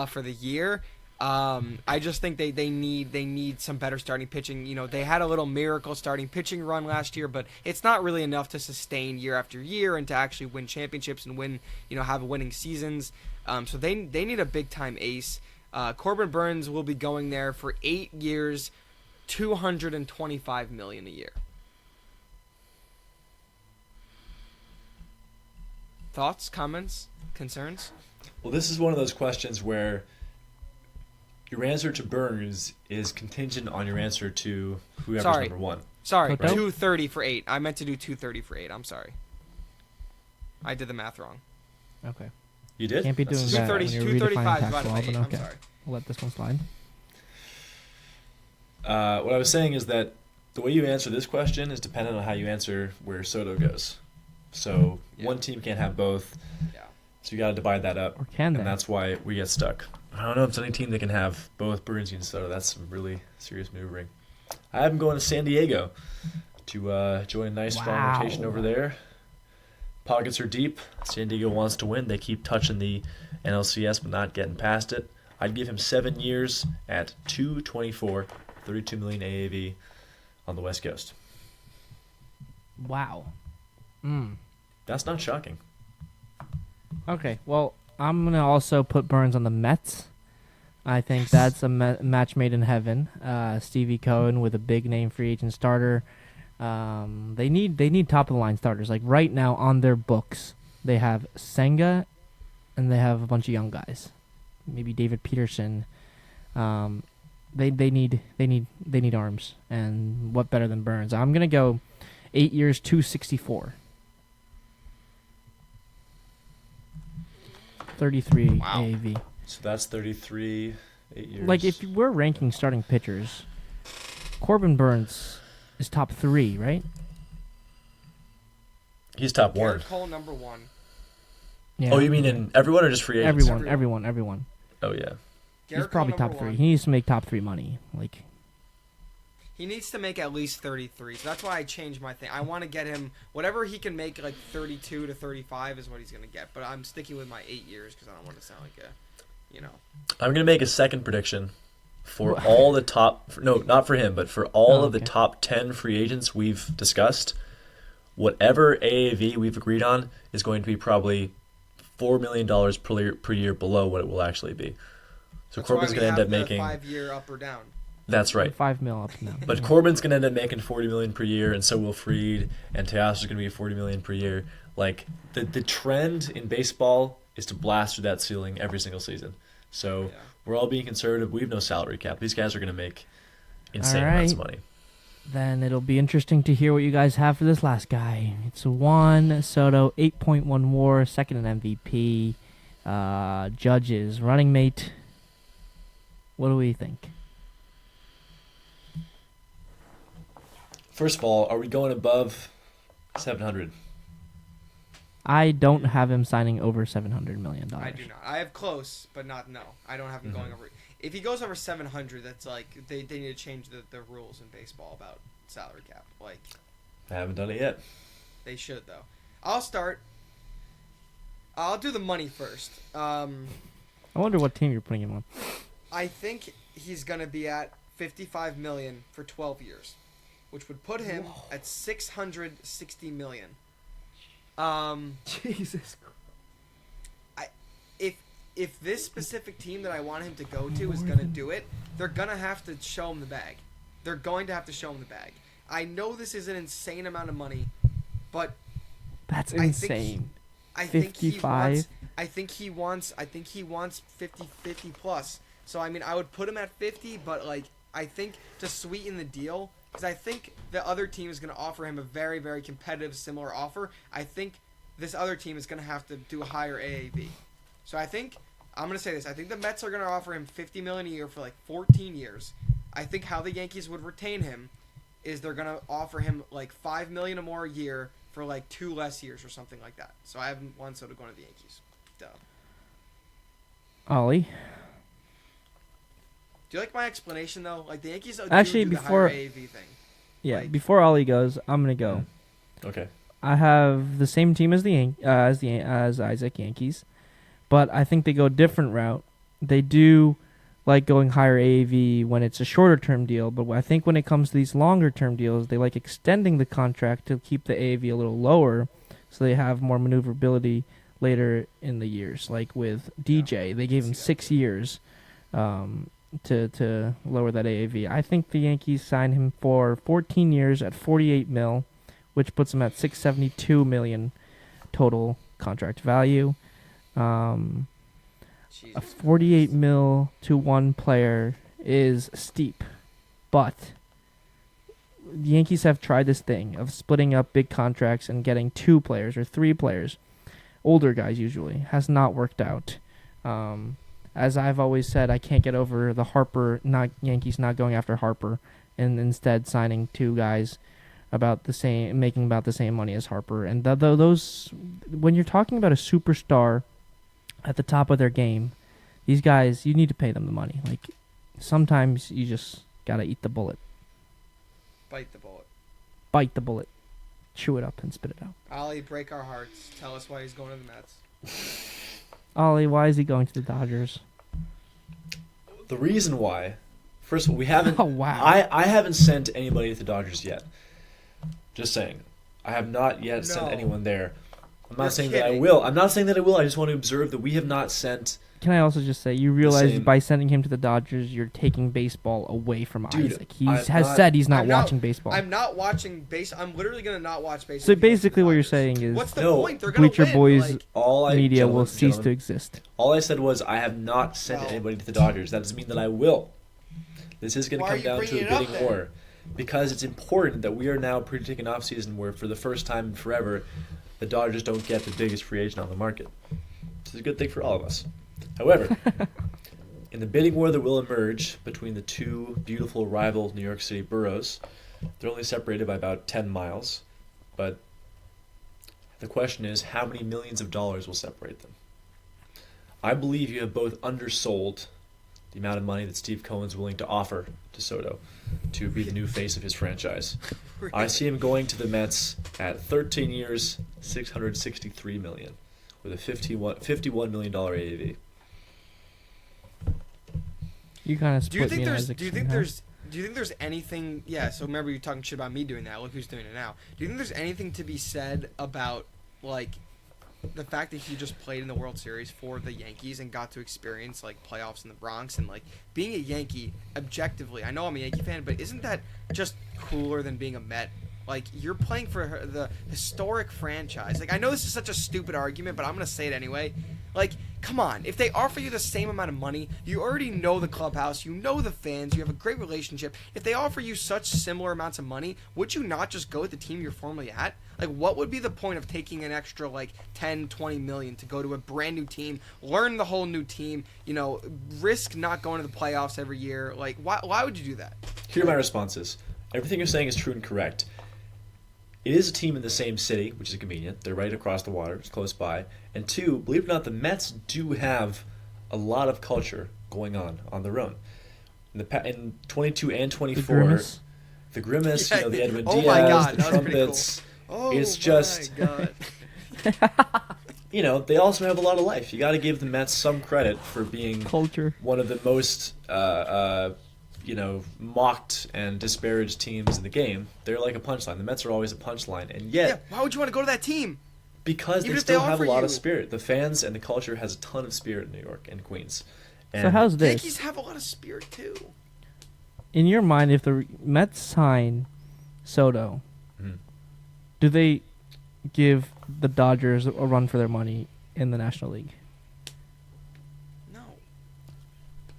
for the year. I just think they need some better starting pitching. They had a little miracle starting pitching run last year, but it's not really enough to sustain year after year and to actually win championships and have winning seasons. So they need a big time ace. Corbin Burns will be going there for 8 years, $225 million a year. Thoughts, comments, concerns? Well, this is one of those questions where your answer to Burns is contingent on your answer to whoever's number one. Sorry, Right? 230 for 8. I meant to do 230 for 8. I'm sorry. I did the math wrong. Okay. You did? Can't be doing That's- that when 230, you're 235 redefining tax divided law, by but 8. I'm okay. sorry. We'll let this one slide. What I was saying is that the way you answer this question is dependent on how you answer where Soto goes. So one team can't have both. Yeah. So you got to divide that up. Or can they? And that's why we get stuck. I don't know if it's any team that can have both Burns and Soto. That's some really serious maneuvering. I have him going to San Diego to join a nice strong Wow. rotation over there. Pockets are deep. San Diego wants to win. They keep touching the NLCS but not getting past it. I'd give him 7 years at $224, $32 million AAV on the West Coast. Wow. That's not shocking. Okay, well, I'm going to also put Burns on the Mets. I think that's a match made in heaven. Stevie Cohen with a big name free agent starter. They need top of the line starters. Like right now on their books, they have Senga, and they have a bunch of young guys. Maybe David Peterson. They need arms, and what better than Burns? I'm gonna go 8 years, 264. 33 Wow. AAV. So that's 33, 8 years. Like if we're ranking starting pitchers, Corbin Burns is top 3, right? He's top one. Garrett Cole, number 1. Yeah. Oh, you mean in everyone or just free agents? Everyone. Oh, yeah. He's Garrett probably Cole, top number 3. one. He needs to make top 3 money. Like, He needs to make at least 33. So that's why I changed my thing. I want to get him whatever he can make, like 32 to 35 is what he's gonna get. But I'm sticking with my 8 years because I don't want to sound like I'm going to make a second prediction for all the top... No, not for him, but for all of the okay. top 10 free agents we've discussed. Whatever AAV we've agreed on is going to be probably $4 million per year below what it will actually be. So That's Corbin's why we going to end have up the making... 5-year up or down. That's right. 5 mil up now. But Corbin's going to end up making $40 million per year, and so will Fried, and Teos's going to be $40 million per year. Like, the trend in baseball is to blast through that ceiling every single season. So Yeah. we're all being conservative. We have no salary cap. These guys are going to make insane All amounts of right. money. Then it'll be interesting to hear what you guys have for this last guy. It's Juan Soto, 8.1 WAR, second in MVP. Judges, running mate. What do we think? First of all, are we going above 700? I don't have him signing over $700 million. I do not. I have close, but not no. I don't have him going over. If he goes over 700, that's like they need to change the rules in baseball about salary cap. Like I haven't done it yet. they should though. I'll start. I'll do the money first. I wonder what team you're putting him on. I think he's gonna be at 55 million for 12 years, which would put him at 660 million. Jesus. If this specific team that I want him to go to is gonna do it, they're gonna have to show him the bag. They're going to have to show him the bag. I know this is an insane amount of money, but That's I think insane. I think he 55? wants. I think he wants 50 plus. So I mean, I would put him at 50, but like I think to sweeten the deal, because I think the other team is going to offer him a very, very competitive, similar offer. I think this other team is going to have to do a higher AAV. So I think I'm going to say this. I think the Mets are going to offer him $50 million a year for like 14 years. I think how the Yankees would retain him is they're going to offer him like $5 million or more a year for like 2 less years or something like that. So I have Juan Soto going to the Yankees. Duh. Ollie. Do you like my explanation though? Like the Yankees Actually, do before- the higher AAV thing. Yeah, Like- before Ollie goes, I'm going to go. Okay. I have the same team as as Isaac Yankees, but I think they go a different route. They do like going higher AAV when it's a shorter term deal, but I think when it comes to these longer term deals, they like extending the contract to keep the AAV a little lower, so they have more maneuverability later in the years. Like with DJ, they gave him 6 years, to lower that AAV. I think the Yankees signed him for 14 years at $48 million, which puts him at $672 million total contract value. A $48 million to one player is steep, but the Yankees have tried this thing of splitting up big contracts and getting 2 players or 3 players, older guys usually. Has not worked out. As I've always said, I can't get over the Yankees not going after Harper and instead signing 2 guys making about the same money as Harper. And those, when you're talking about a superstar at the top of their game, these guys, you need to pay them the money. Like, sometimes you just gotta eat the bullet. Bite the bullet. Bite the bullet. Chew it up and spit it out. Ollie, break our hearts. Tell us why he's going to the Mets. Ollie, why is he going to the Dodgers? The reason why, first of all, we haven't. Oh, wow. I haven't sent anybody to the Dodgers yet. Just saying, I have not yet sent anyone there. I'm not saying that I will. I'm not saying that I will. I just want to observe that we have not sent. Can I also just say, you realize by sending him to the Dodgers, you're taking baseball away from Isaac. He has said he's not watching baseball. I'm not watching baseball. I'm literally going to not watch baseball. So basically what you're saying is, what's the point? They're going to Bleacher Boys Media will cease to exist. All I said was I have not sent anybody to the Dodgers. That doesn't mean that I will. This is going to come down to a bidding war. Because it's important that we are now predicting an offseason where, for the first time in forever, the Dodgers don't get the biggest free agent on the market. This is a good thing for all of us. However, in the bidding war that will emerge between the 2 beautiful rival New York City boroughs, they're only separated by about 10 miles. But the question is, how many millions of dollars will separate them? I believe you have both undersold the amount of money that Steve Cohen's willing to offer to Soto to be the new face of his franchise. Really? I see him going to the Mets at 13 years, $663 million, with a $51 million AAV. You kind of split me. Do you think there's anything? Yeah. So remember, you're talking shit about me doing that. Look who's doing it now. Do you think there's anything to be said about like the fact that he just played in the World Series for the Yankees and got to experience like playoffs in the Bronx and like being a Yankee objectively? I know I'm a Yankee fan, but isn't that just cooler than being a Met? Like, you're playing for the historic franchise. Like, I know this is such a stupid argument, but I'm going to say it anyway. Like, come on. If they offer you the same amount of money, you already know the clubhouse, you know the fans, you have a great relationship. If they offer you such similar amounts of money, would you not just go with the team you're formerly at? Like, what would be the point of taking an extra, like, 10, 20 million to go to a brand new team, learn the whole new team, you know, risk not going to the playoffs every year? Like, why would you do that? Here are my responses. Everything you're saying is true and correct. It is a team in the same city, which is convenient. They're right across the water. It's close by. And 2, believe it or not, the Mets do have a lot of culture going on their own. In 22 and 24, the grimace, yeah, the Edwin oh Diaz, my God, the trumpets. Cool. It's just, they also have a lot of life. You got to give the Mets some credit for being one of the most mocked and disparaged teams in the game. They're like a punchline. The Mets are always a punchline, and yet, why would you want to go to that team? Because Even they still have a lot you. of spirit. The fans and the culture has a ton of spirit in New York and Queens. And so how's this? Yankees have a lot of spirit too. In your mind, if the Mets sign Soto, do they give the Dodgers a run for their money in the National League? No.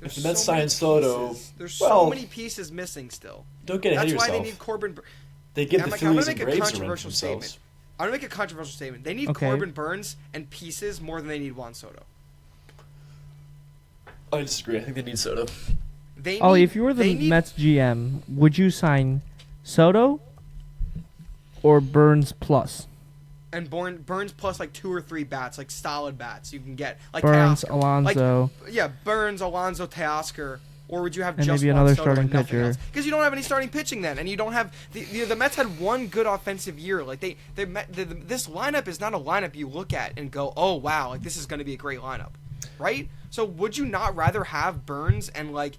If the Mets sign Soto, there's so many pieces missing still. Don't get ahead of yourself. That's why they need Corbin. They give the Phillies and Braves a run for controversial themselves. statement. I'm going to make a controversial statement. They need Corbin Burns and pieces more than they need Juan Soto. I disagree. I think they need Soto. If you were the Mets GM, would you sign Soto or Burns plus? And Burns plus like 2 or 3 bats, like solid bats you can get. Like Burns, Teoscar. Alonso. Burns, Alonso, Teoscar. Or would you have and just maybe another starting pitcher? Because you don't have any starting pitching then, and you don't have the Mets had one good offensive year. Like this lineup is not a lineup you look at and go, oh wow, like this is going to be a great lineup, right? So would you not rather have Burns and like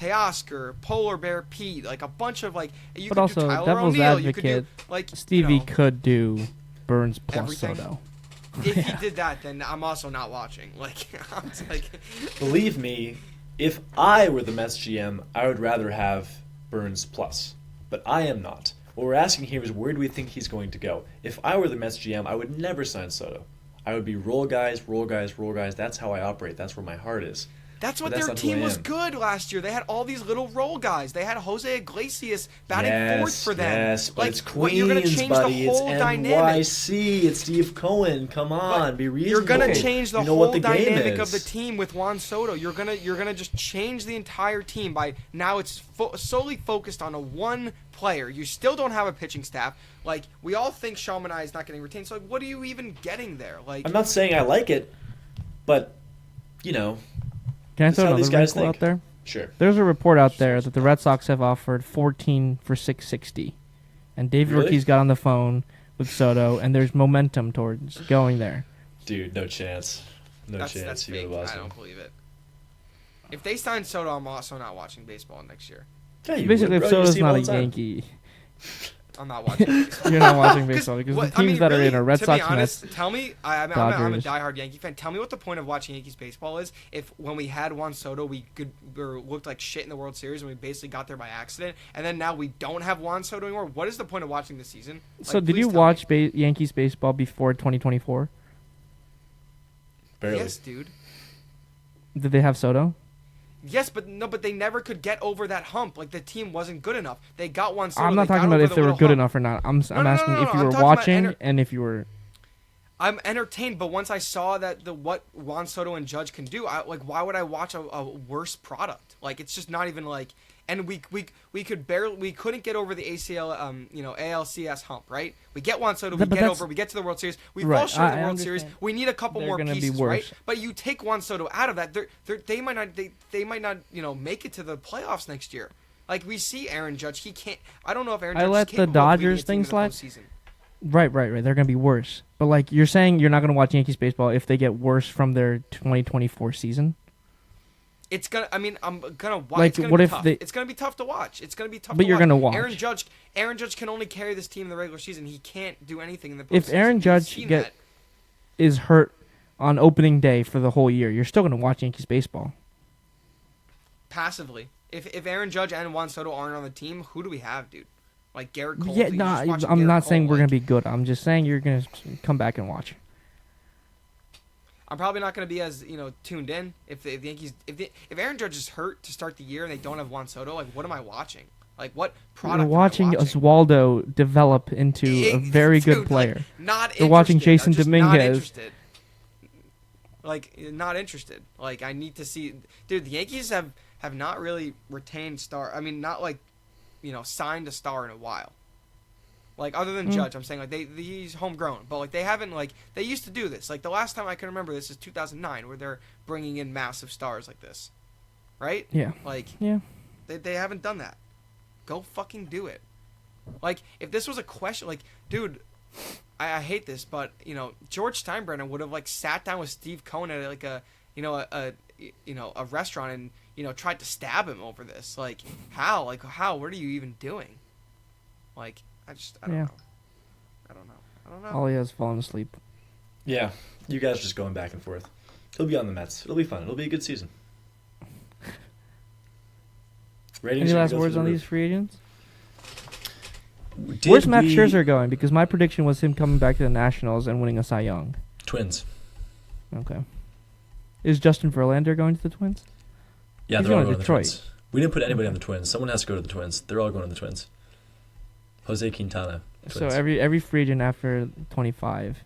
Teoscar, Polar Bear Pete, like a bunch of like you but could also do Tyler devil's O'Neill, advocate, you could do, like Stevie could do Burns plus everything. Soto. If he did that, then I'm also not watching. Like I'm like, believe me. If I were the Mets GM, I would rather have Burns plus. But I am not. What we're asking here is where do we think he's going to go? If I were the Mets GM, I would never sign Soto. I would be roll guys, roll guys, roll guys. That's how I operate. That's where my heart is. That's what But that's their not who I team was am. good last year. They had all these little role guys. They had Jose Iglesias batting fourth for them. Yes, but like, it's what, you're gonna Queens, change buddy. the whole It's dynamic. NYC. It's Steve Cohen. Come on, be reasonable. You're gonna change the You know whole what the game dynamic of is. the team with Juan Soto. You're gonna just change the entire team by now. It's solely focused on a one player. You still don't have a pitching staff. Like, we all think Shohei is not getting retained. So like, what are you even getting there? Like, I'm not saying I like it, but you know, Can I That's throw how another these guys wrinkle out think. there? sure. There's a report out there that the Red Sox have offered 14 for 660, and David Really? Ortiz got on the phone with Soto, and there's momentum towards going there. Dude, no chance. No that's chance. You fake. go to I Boston. don't believe it. If they sign Soto, I'm also not watching baseball next year. Yeah, you Basically, would, if bro. You Soto's see him not all a the time. Yankee, I'm not watching baseball. you're not watching baseball because the What- teams that are in are Red to Sox, be honest, Mets. tell me, I'm a Dodgers. diehard Yankee fan. Tell me what the point of watching Yankees baseball is if when we had Juan Soto, we looked like shit in the World Series and we basically got there by accident, and then now we don't have Juan Soto anymore. What is the point of watching this season? So Like, did please you tell watch me. Yankees baseball before 2024? Barely. Yes, dude. Did they have Soto? Yes, but they never could get over that hump. Like, the team wasn't good enough. They got Juan Soto. I'm not they got talking about over if the they were little good hump. enough or not. I'm No, no, asking no, if you I'm were talking about watching and if you were. I'm entertained, but once I saw that what Juan Soto and Judge can do, why would I watch a worse product? Like, it's just not even like. And we couldn't get over the ACL ALCS hump, right? We get Juan Soto, we But get that's- over, we get to the World Series, we Right, fall short of I the World Series. understand. We need a couple They're more gonna be pieces, worse. right? But you take Juan Soto out of that, they might not make it to the playoffs next year. Like, we see Aaron Judge, he can't. I don't know if Aaron I Judge let is the capable of Dodgers leading a team thing to the slide. postseason. Right. They're gonna be worse. But like you're saying, you're not gonna watch Yankees baseball if they get worse from their 2024 season. It's gonna. I mean, I'm gonna watch. Like, it's gonna what be if tough. they- It's gonna be tough to watch. It's gonna be tough. But to you're watch. gonna watch. Aaron Judge can only carry this team in the regular season. He can't do anything in the postseason. If Aaron We've Judge seen get- that. Is hurt on opening day for the whole year. You're still gonna watch Yankees baseball. Passively, if Aaron Judge and Juan Soto aren't on the team, who do we have, dude? Like Garrett Cole. Yeah, You're no, just watching I'm Garrett not saying Cole, we're like, gonna be good. I'm just saying you're gonna come back and watch. I'm probably not gonna be as tuned in if the Yankees if Aaron Judge is hurt to start the year and they don't have Juan Soto. Like, what am I watching? Like, what product? You're am I watching Oswaldo develop into a very Dude, good player. Like, not You're watching interested. Jason I'm just not Dominguez. interested. Like, not interested. Like, I need to see. Dude, the Yankees have not really retained star. I mean, not like, signed a star in a while. Like, other than Judge, I'm saying like he's homegrown, but like they haven't like they used to do this. Like the last time I can remember this is 2009, where they're bringing in massive stars like this, right? Yeah. Like, Yeah. they haven't done that. Go fucking do it. Like, if this was a question, like, dude, I hate this, but George Steinbrenner would have like sat down with Steve Cohen at like a restaurant and tried to stab him over this. Like, how? Like, how? What are you even doing? Like, I don't Yeah. know. I don't know. All he has fallen asleep. Yeah, you guys are just going back and forth. He'll be on the Mets. It'll be fun. It'll be a good season. Ratings Any are last gonna go words through on the these roof. free agents? Did Where's Max we- Scherzer going? Because my prediction was him coming back to the Nationals and winning a Cy Young. Twins. Okay. Is Justin Verlander going to the Twins? Yeah, He's they're all going to going to the Detroit. Twins. We didn't put anybody on the Twins. Someone has to go to the Twins. They're all going to the Twins. Jose Quintana. Twins. So every free agent after 25,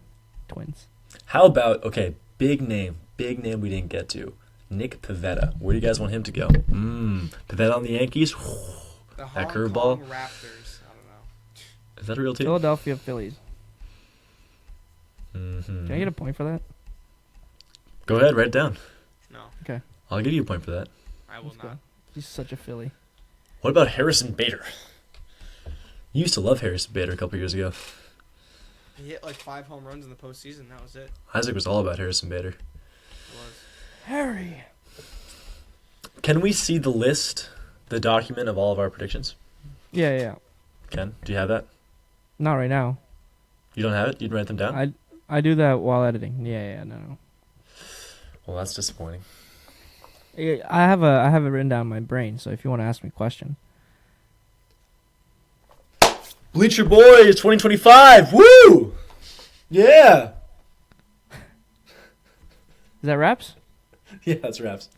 Twins. How about, okay, big name we didn't get to. Nick Pivetta. Where do you guys want him to go? Pivetta on the Yankees? The That Hong curveball? Kong Raptors. I don't know. Is that a real team? Philadelphia Phillies. Mm-hmm. Can I get a point for that? Go ahead, write it down. No, Okay. I'll give you a point for that. I will Let's go. not. He's such a Philly. What about Harrison Bader? You used to love Harrison Bader a couple years ago. He hit like 5 home runs in the postseason. That was it. Isaac was all about Harrison Bader. It was. Harry. Can we see the list, the document of all of our predictions? Yeah. Ken, do you have that? Not right now. You don't have it? You'd write them down? I do that while editing. Yeah, no. Well, that's disappointing. I have it written down in my brain. So if you want to ask me a question, Bleacher Boys 2025. Woo! Yeah. is that wraps? Yeah, that's wraps.